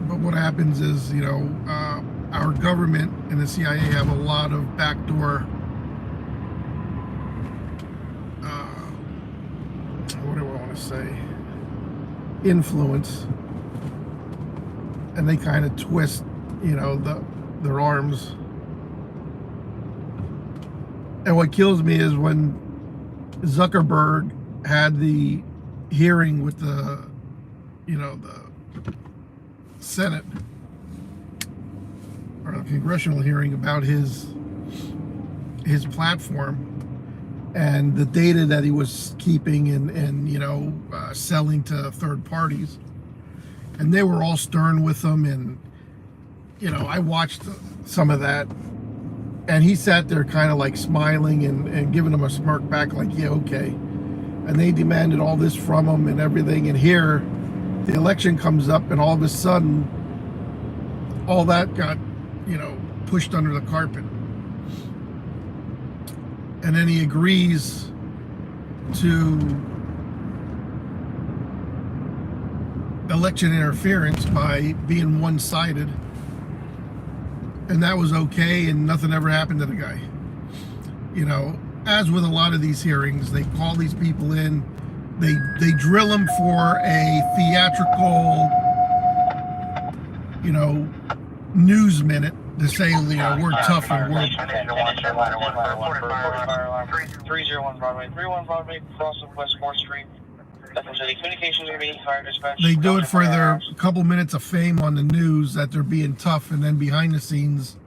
But what happens is, our government and the CIA have a lot of backdoor, what do I want to say, influence, and they kind of twist, their arms. And what kills me is when Zuckerberg had the hearing with the the Senate or a congressional hearing about his platform and the data that he was keeping and selling to third parties, and they were all stern with him. And I watched some of that, and he sat there kind of like smiling and giving them a smirk back, like, yeah, okay. And they demanded all this from him and everything. And here, the election comes up, and all of a sudden, all that got, pushed under the carpet. And then he agrees to election interference by being one-sided. And that was okay, and nothing ever happened to the guy. As with a lot of these hearings, they call these people in, they drill them for a theatrical, news minute to say, we're tough and we're... 301 Broadway, 31 Broadway, cross of West 4th Street. Communications to me, fire dispatch. They do it for their couple minutes of fame on the news that they're being tough, and then behind the scenes,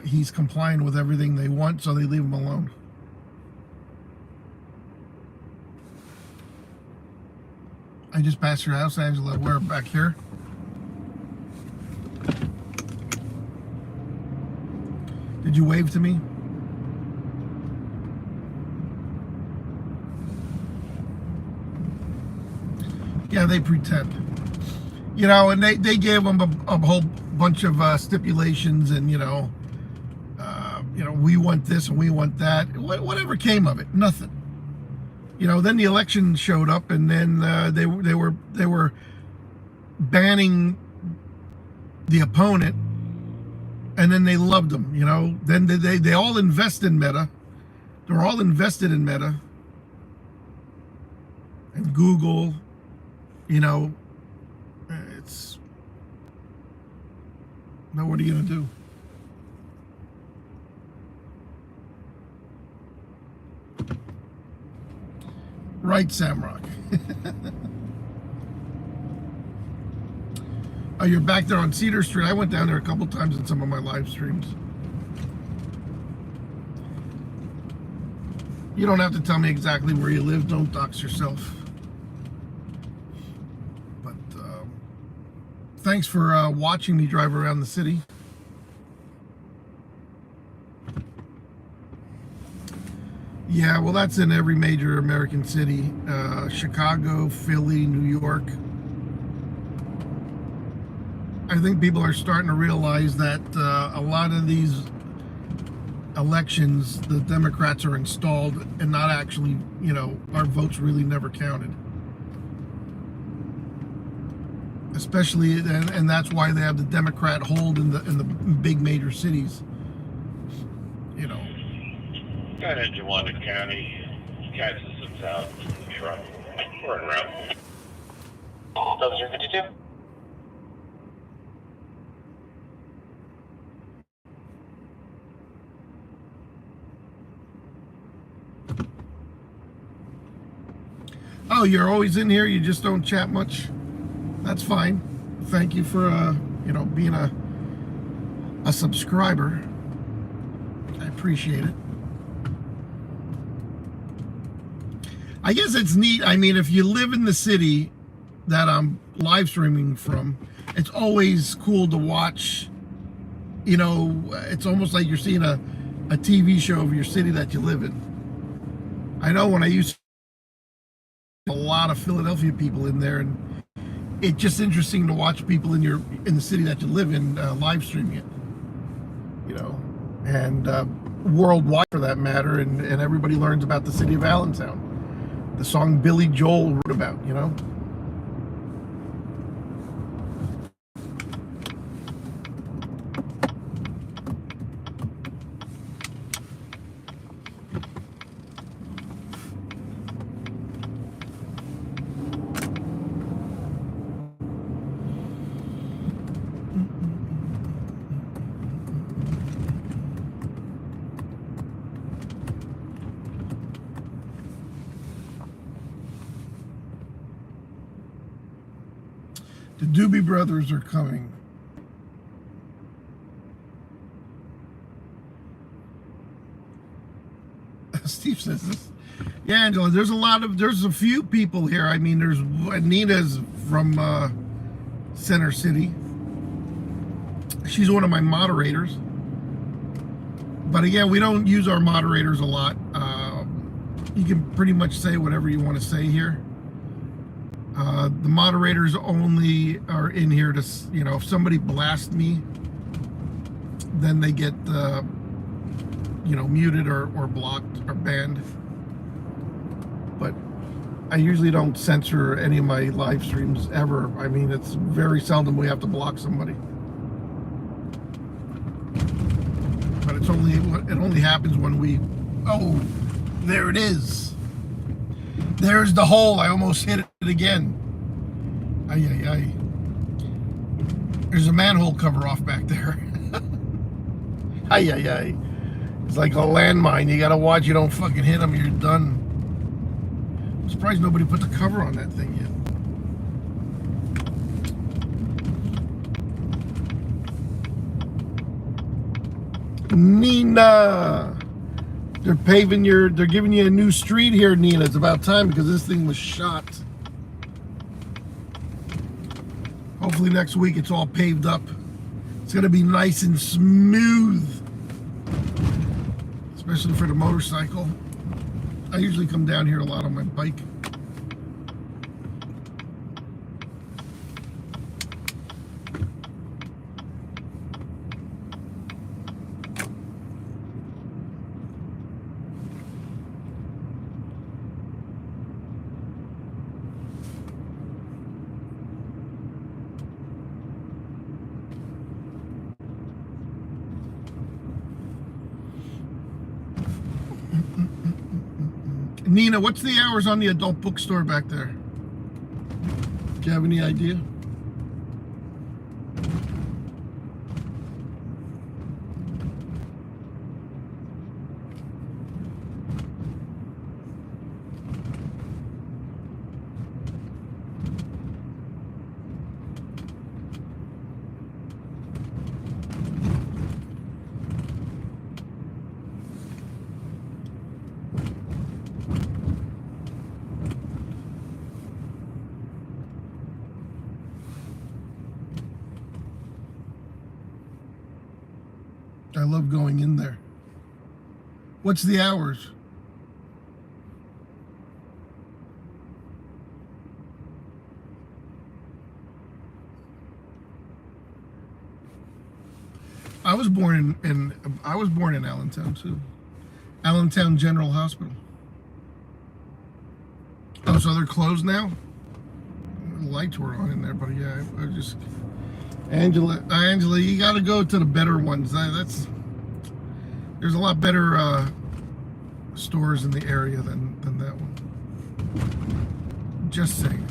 he's complying with everything they want, so they leave him alone. I just passed your house, Angela. We're back here. Did you wave to me? Yeah, they pretend. And they gave them a whole bunch of stipulations, and we want this and we want that. Whatever came of it, nothing. Then the election showed up, and then they were banning the opponent, and then they loved them. Then they all invest in Meta. They're all invested in Meta and Google. It's now, what are you gonna do? Right, Samrock. Oh, you're back there on Cedar Street. I went down there a couple times in some of my live streams. You don't have to tell me exactly where you live. Don't dox yourself. But thanks for watching me drive around the city. Yeah, well, that's in every major American city. Chicago, Philly, New York. I think people are starting to realize that a lot of these elections, the Democrats are installed and not actually, our votes really never counted. Especially, and that's why they have the Democrat hold in the big major cities. Got into Wanda County, catches us out in the truck. We're en route. 0052. Oh, you're always in here, you just don't chat much? That's fine. Thank you for being a subscriber. I appreciate it. I guess it's neat. I mean, if you live in the city that I'm live streaming from, it's always cool to watch. It's almost like you're seeing a TV show of your city that you live in. I know when I used to a lot of Philadelphia people in there, and it's just interesting to watch people in the city that you live in live streaming it, and worldwide for that matter, and everybody learns about the city of Allentown, the song Billy Joel wrote about, The Doobie Brothers are coming. Steve says this. Yeah, Angela, there's a few people here. I mean, there's Nina's from Center City. She's one of my moderators. But again, we don't use our moderators a lot. You can pretty much say whatever you want to say here. The moderators only are in here to, if somebody blasts me, then they get, muted or blocked or banned. But I usually don't censor any of my live streams ever. I mean, it's very seldom we have to block somebody. But it only happens when we, oh, there it is. There's the hole. I almost hit it again. Ay, ay, ay. There's a manhole cover off back there. Ay, ay, ay. It's like a landmine. You gotta watch you don't fucking hit them, you're done. I'm surprised nobody put the cover on that thing yet. Nina! They're giving you a new street here, Nina. It's about time because this thing was shot. Hopefully next week it's all paved up. It's gonna be nice and smooth. Especially for the motorcycle. I usually come down here a lot on my bike. Nina, what's the hours on the adult bookstore back there? Do you have any idea? I love going in there. What's the hours? I was born in Allentown too. Allentown General Hospital. Oh, so they're closed now? The lights were on in there, but yeah, I just Angela, you got to go to the better ones. There's a lot better stores in the area than that one. Just saying.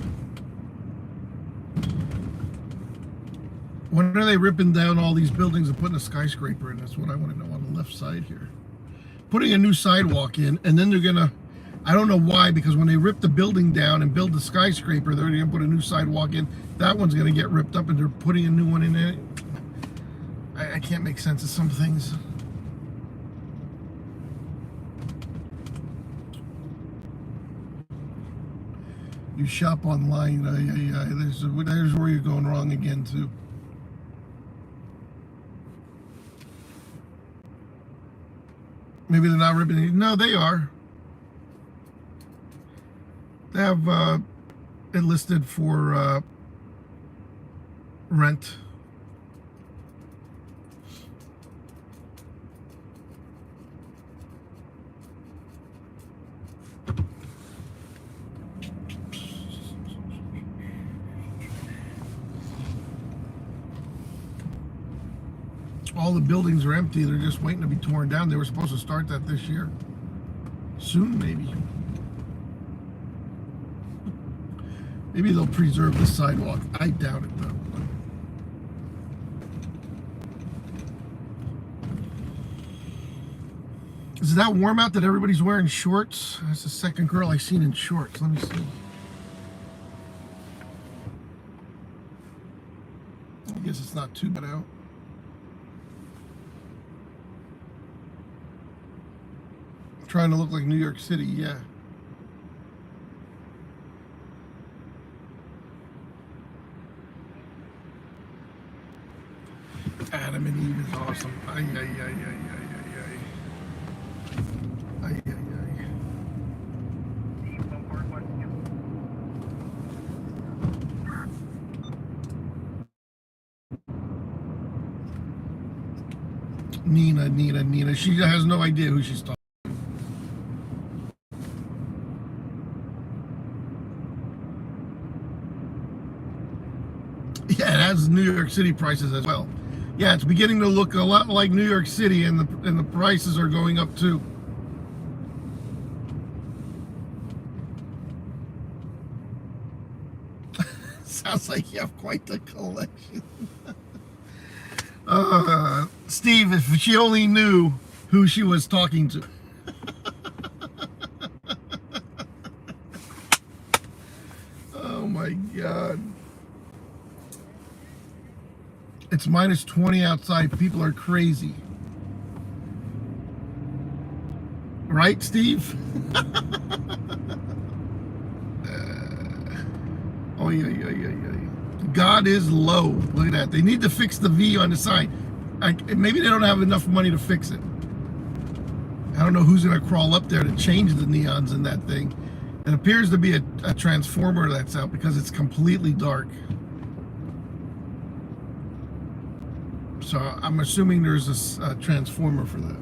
When are they ripping down all these buildings and putting a skyscraper in? That's what I want to know on the left side here. Putting a new sidewalk in, and then they're gonna, I don't know why, because when they rip the building down and build the skyscraper, they're gonna put a new sidewalk in. That one's gonna get ripped up and they're putting a new one in it. I can't make sense of some things. You shop online, there's where you're going wrong again too. Maybe they're not ripping it. No, they are. They have it listed for rent. All the buildings are empty. They're just waiting to be torn down. They were supposed to start that this year. Soon, maybe. Maybe they'll preserve the sidewalk. I doubt it, though. Is it that warm out that everybody's wearing shorts? That's the second girl I've seen in shorts. Let me see. guess it's not too bad out. Trying to look like New York City, yeah. Adam and Eve is awesome. Ay, ay, ay, ay, ay, ay, ay. Ay, ay, ay. Nina. She has no idea who she's talking. Yeah, it has New York City prices as well. Yeah, it's beginning to look a lot like New York City, and the prices are going up too. Sounds like you have quite the collection. Steve, if she only knew who she was talking to. Oh my God. It's minus 20 outside. People are crazy. Right, Steve? Oh, yeah. God is low. Look at that. They need to fix the V on the side. Maybe they don't have enough money to fix it. I don't know who's going to crawl up there to change the neons in that thing. It appears to be a transformer that's out because it's completely dark. So I'm assuming there's a transformer for that.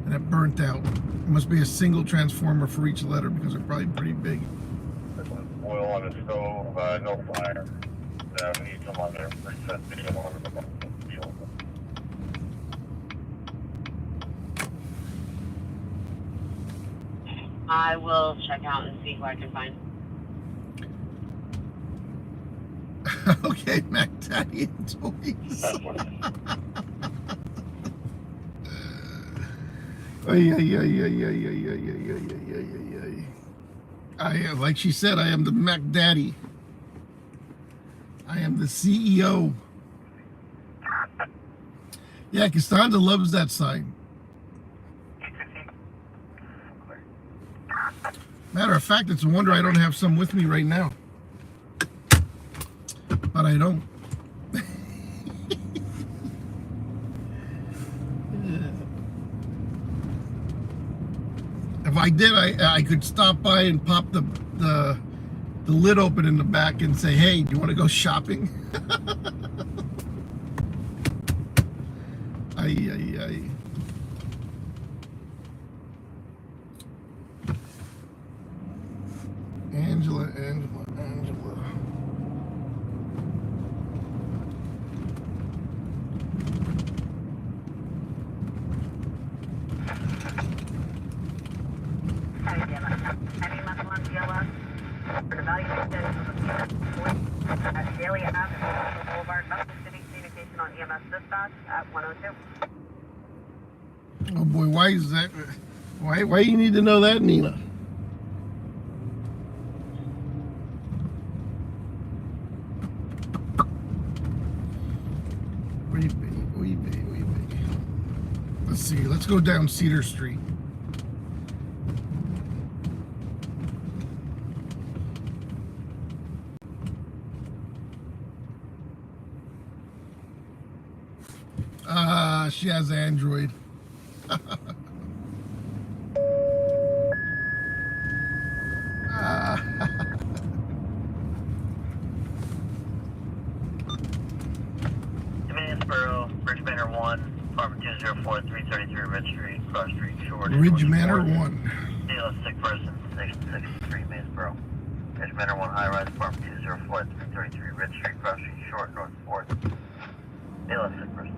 And it burnt out. It must be a single transformer for each letter because they're probably pretty big. Oil on the stove, no fire. We need some other reset video on the field. I will check out and see who I can find. Okay, Mac Daddy and Toys. I am, like she said, I am the Mac Daddy. I am the CEO. Yeah, Costanza loves that sign. Matter of fact, it's a wonder I don't have some with me right now. But I don't. If I did, I could stop by and pop the lid open in the back and say, hey, do you want to go shopping? Ay. Angela. Oh boy, why is that? Why you need to know that, Nina? Oy vey. Let's see. Let's go down Cedar Street. She has Android. Mansboro, Bridge Manor 1, apartment 204, 333 Ridge Street, Cross Street, Short. Ridge Manor 1. Deal of sick person, station 63, Mansboro. Ridge Manor 1, high rise, apartment 204, 333 Ridge Street, Cross Street, Short, North 4th. Deal of sick person.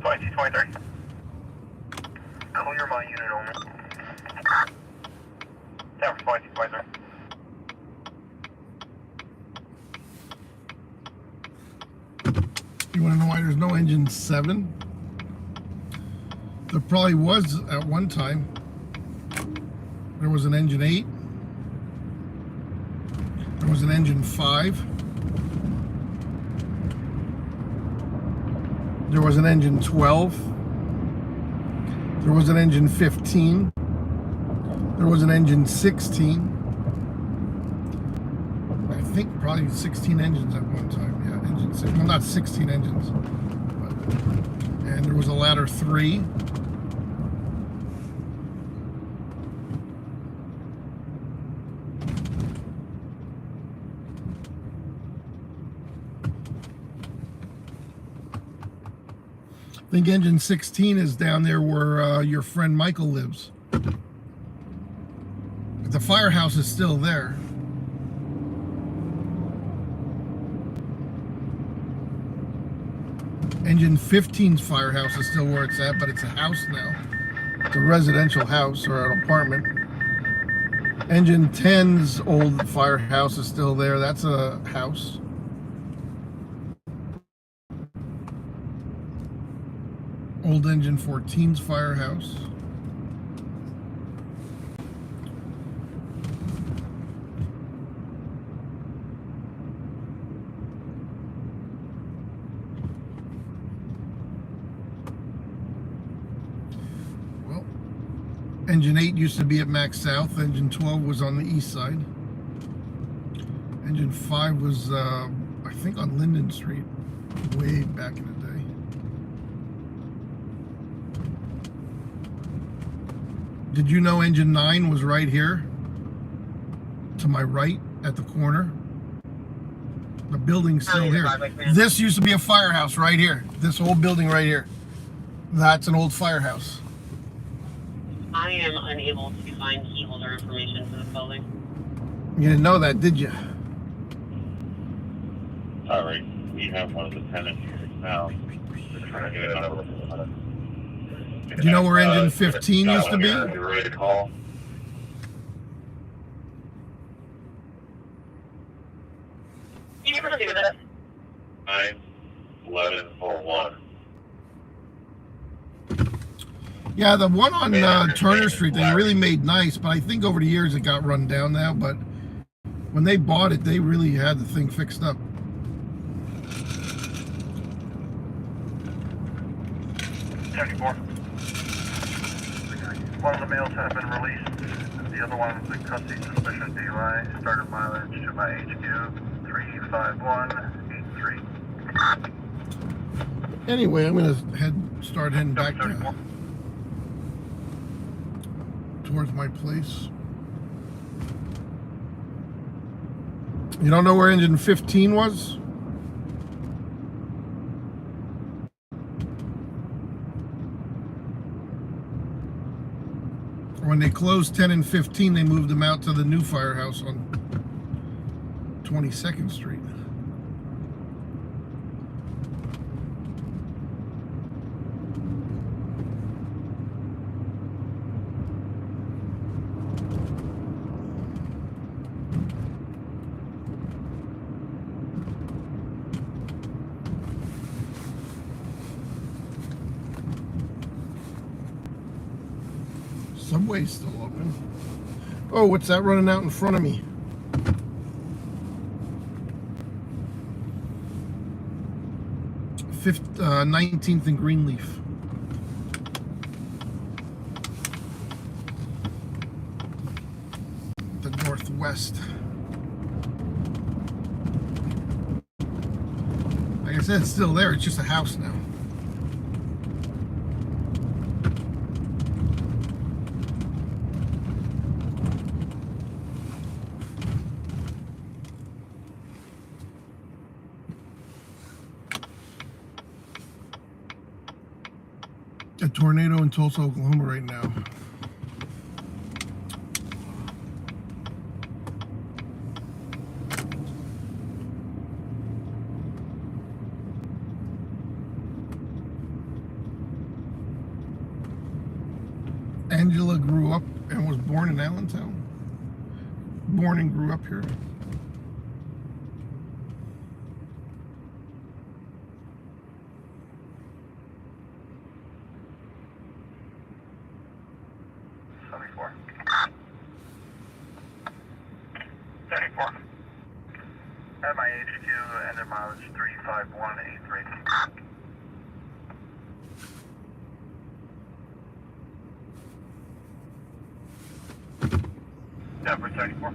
2223. Clear my unit only. Tower 2223. You want to know why there's no engine 7? There probably was at one time. There was an engine 8. There was an engine 5. There was an engine 12. There was an engine 15. There was an engine 16. I think probably 16 engines at one time. Yeah, engine 6. Well, not 16 engines. But, and there was a ladder 3. I think engine 16 is down there where your friend Michael lives. But the firehouse is still there. Engine 15's firehouse is still where it's at, but it's a house now. It's a residential house or an apartment. Engine 10's old firehouse is still there. That's a house. Old engine 14's firehouse. Well, engine 8 used to be at Max South. Engine 12 was on the east side. Engine 5 was, I think, on Linden Street, way back in the day. Did you know engine 9 was right here to my right at the corner? The building's still here. This used to be a firehouse right here. This whole building right here. That's an old firehouse. I am unable to find key holder information for this building. You didn't know that, did you? Alright, we have one of the tenants here now. Just trying to get a number. Do you know where engine 15 used to be? You ready to call? You ever do that? 91141. Yeah, the one on Turner Street, they really made nice, but I think over the years it got run down now. But when they bought it, they really had the thing fixed up. One of the males has been released. The other one is in custody, suspicion DUI. Started mileage to my HQ 35183. Anyway, I'm gonna start heading back towards my place. You don't know where engine 15 was? When they closed 10 and 15, they moved them out to the new firehouse on 22nd Street. Subway's still open. Oh, what's that running out in front of me? Fifth, 19th and Greenleaf. The northwest. Like I said, it's still there. It's just a house now. A tornado in Tulsa, Oklahoma right now. Angela grew up and was born in Allentown. Born and grew up here. At my HQ, engine mileage 35183. Denver 34.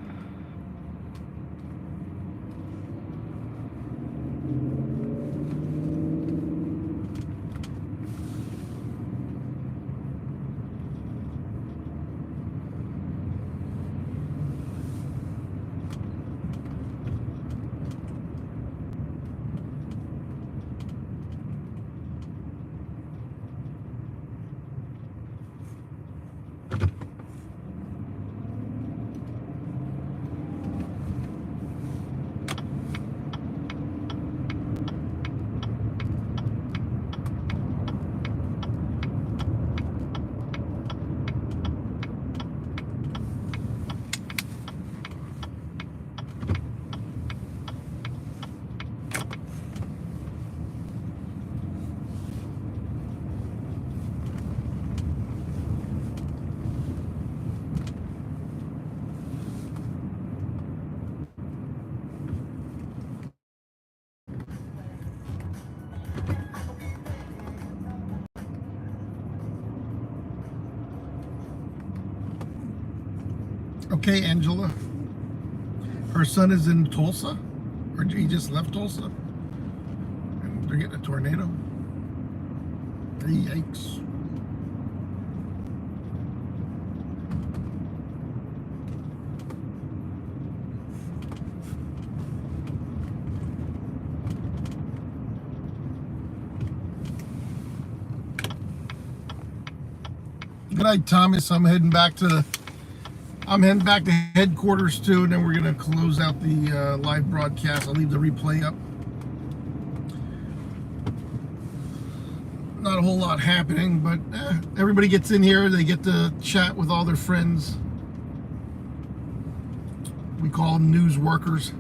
Okay, Angela. Her son is in Tulsa, or he just left Tulsa, and they're getting a tornado. Yikes. Good night, Thomas. I'm heading back to headquarters too, and then we're gonna close out the live broadcast. I'll leave the replay up. Not a whole lot happening, but everybody gets in here. They get to chat with all their friends. We call them news workers.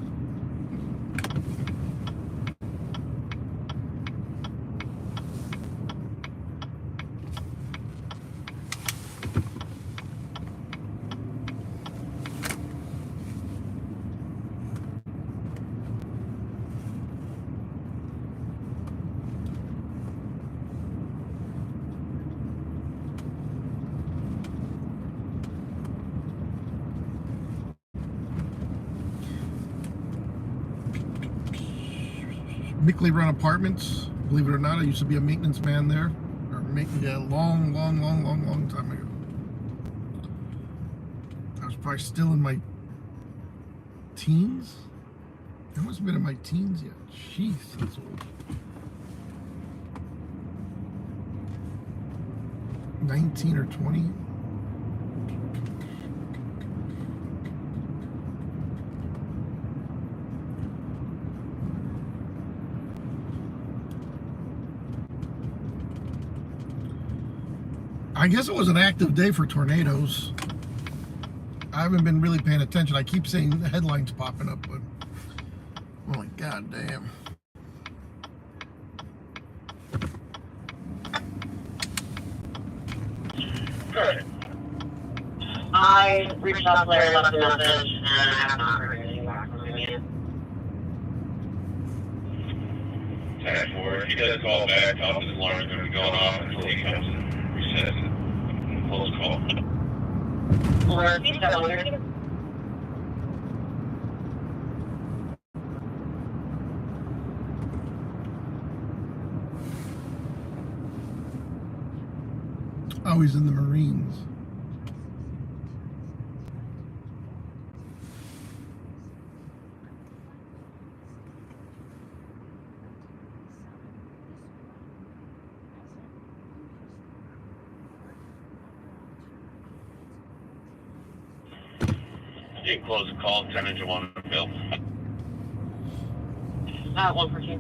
Mickley Run Apartments. Believe it or not, I used to be a maintenance man there. Or a long time ago. I was probably still in my teens. I must have been in my teens yet. Jeez, that's old. 19 or 20. I guess it was an active day for tornadoes. I haven't been really paying attention. I keep seeing the headlines popping up, but oh my god damn. Good. I reached out to Larry, left a message, and I have not heard anything back from him yet. 10-4. If he does call back, tell him his alarm's going to be going off until he comes and resets it. Close call. Or he's got one here. Oh, he's in the Marines. You can close the call, 10 engine 1, Bill. 114.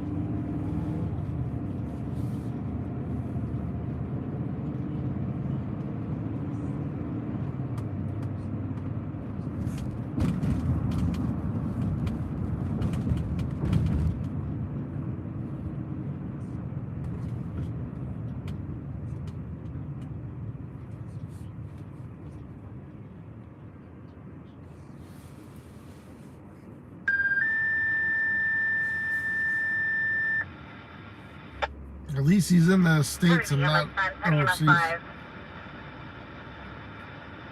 At least he's in the States and not overseas.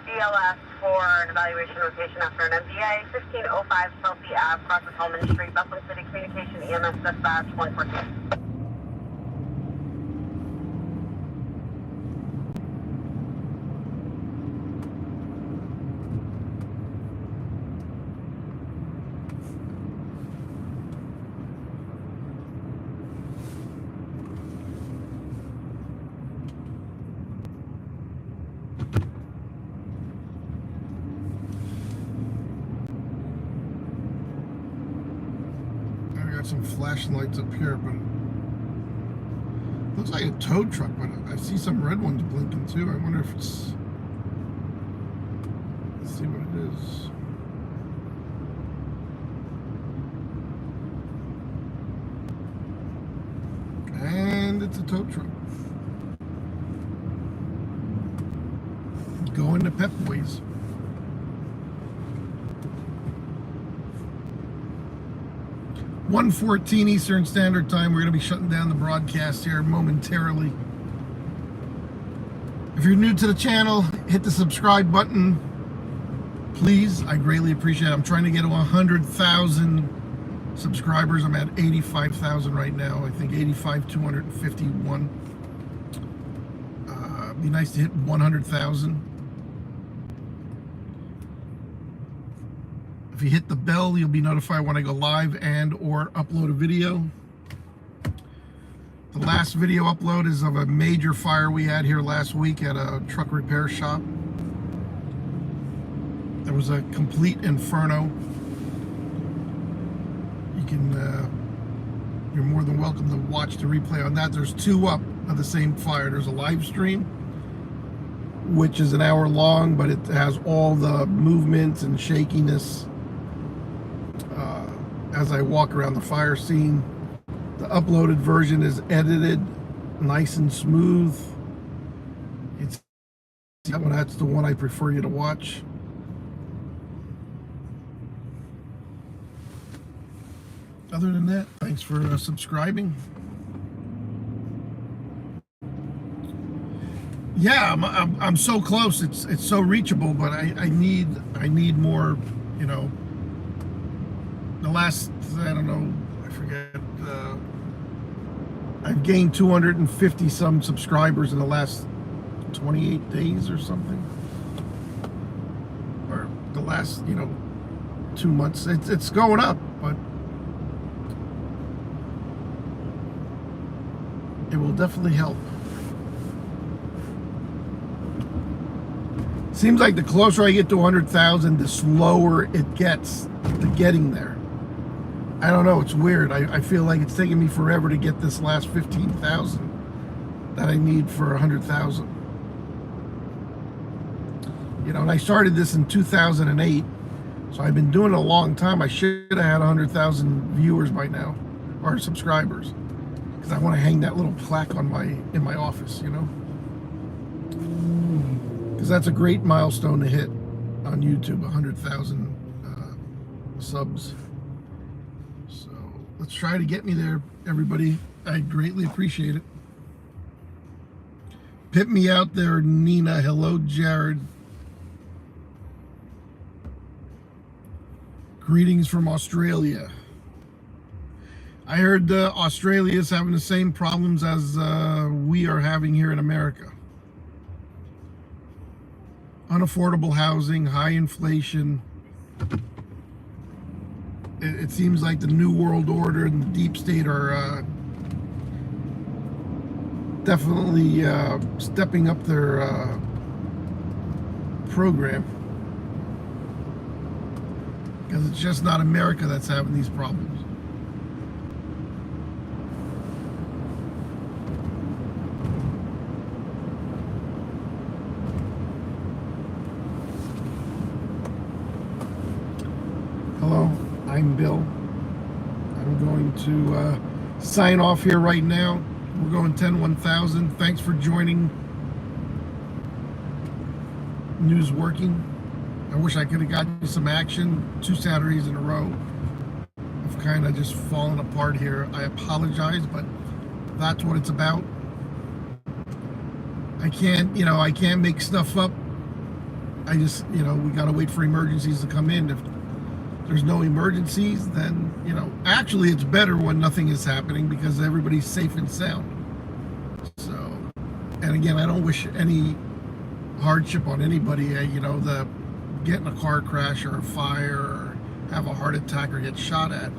DLS for an evaluation location after an MDA, 1505 Chelsea Ave, crosses Holman Street, Bethlehem City Communication, EMS dispatch 114. Some flashing lights up here, but looks like a tow truck, but I see some red ones blinking too. I wonder if it's, let's see what it is. And it's a tow truck going to Pep Boys. 1:14 Eastern Standard Time. We're going to be shutting down the broadcast here momentarily. If you're new to the channel, hit the subscribe button, please. I greatly appreciate it. I'm trying to get to 100,000 subscribers. I'm at 85,000 right now. I think 85,251. It'd be nice to hit 100,000. If you hit the bell, you'll be notified when I go live and or upload a video. The last video upload is of a major fire we had here last week at a truck repair shop. There was a complete inferno. You can, you're more than welcome to watch the replay on that. There's two up of the same fire. There's a live stream, which is an hour long, but it has all the movements and shakiness as I walk around the fire scene. The uploaded version is edited nice and smooth. It's that's the one I prefer you to watch. Other than that, thanks for subscribing. Yeah, I'm so close. It's so reachable, but I need more, you know. The last, I don't know, I forget, I've gained 250 some subscribers in the last 28 days or something, or the last, you know, 2 months. It's going up, but it will definitely help. Seems like the closer I get to 100,000, the slower it gets to getting there. I don't know, it's weird. I feel like it's taking me forever to get this last 15,000 that I need for 100,000. You know, and I started this in 2008, so I've been doing it a long time. I should have had 100,000 viewers by now, or subscribers, because I want to hang that little plaque on in my office, you know, because that's a great milestone to hit on YouTube, 100,000 subs. So let's try to get me there, everybody. I greatly appreciate it. Pip me out there, Nina. Hello, Jared. Greetings from Australia. I heard Australia is having the same problems as we are having here in America. Unaffordable housing, high inflation. It seems like the New World Order and the Deep State are definitely stepping up their program. Because it's just not America that's having these problems. Hello, I'm Bill. I'm going to sign off here right now. We're going 10-1000. Thanks for joining Newsworking. I wish I could have gotten some action 2 Saturdays in a row. I've kind of just fallen apart here. I apologize, but That's what it's about. I can't make stuff up. I just, we got to wait for emergencies to come in. If there's no emergencies, then, actually it's better when nothing is happening because everybody's safe and sound. So, and again, I don't wish any hardship on anybody, the get in a car crash or a fire or have a heart attack or get shot at.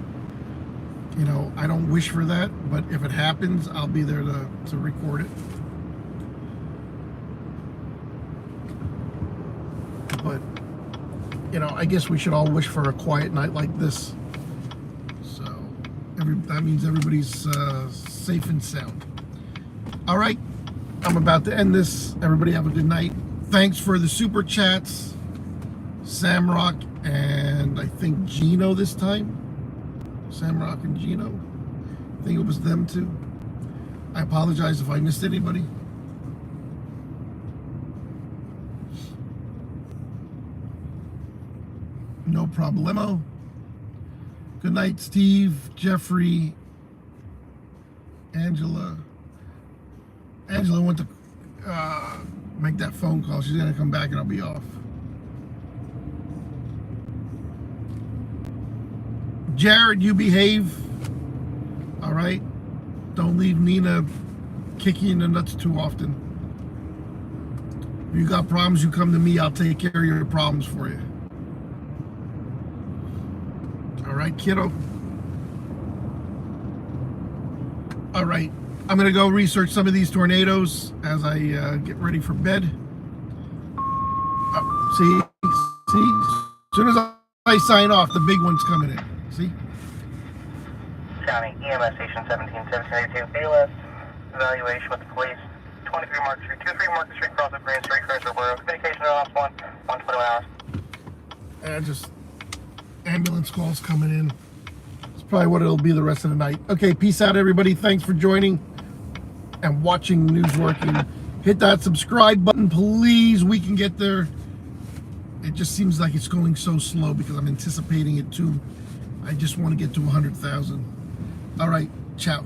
I don't wish for that, but if it happens, I'll be there to record it. But, I guess we should all wish for a quiet night like this. So, that means everybody's safe and sound. All right, I'm about to end this. Everybody have a good night. Thanks for the super chats, Samrock and I think Gino this time. Samrock and Gino. I think it was them too. I apologize if I missed anybody. No problemo. Good night, Steve, Jeffrey, Angela. Angela went to make that phone call. She's gonna come back and I'll be off. Jared, you behave. All right. Don't leave Nina kicking you in the nuts too often. If you got problems, you come to me. I'll take care of your problems for you. All right, kiddo. All right. I'm going to go research some of these tornadoes as I get ready for bed. See? As soon as I sign off, the big one's coming in. See? County EMS Station 1782, BLS evaluation with the police. 23 Market Street, 23 Market Street, cross of Green Street, Chrysler Borough. Communication to Ops 1, 121 hours. And just ambulance calls coming in. It's probably what it'll be the rest of the night. Okay, peace out, everybody. Thanks for joining and watching Newsworking. Hit that subscribe button, please. We can get there. It just seems like it's going so slow because I'm anticipating it too. I just want to get to 100,000. All right, ciao.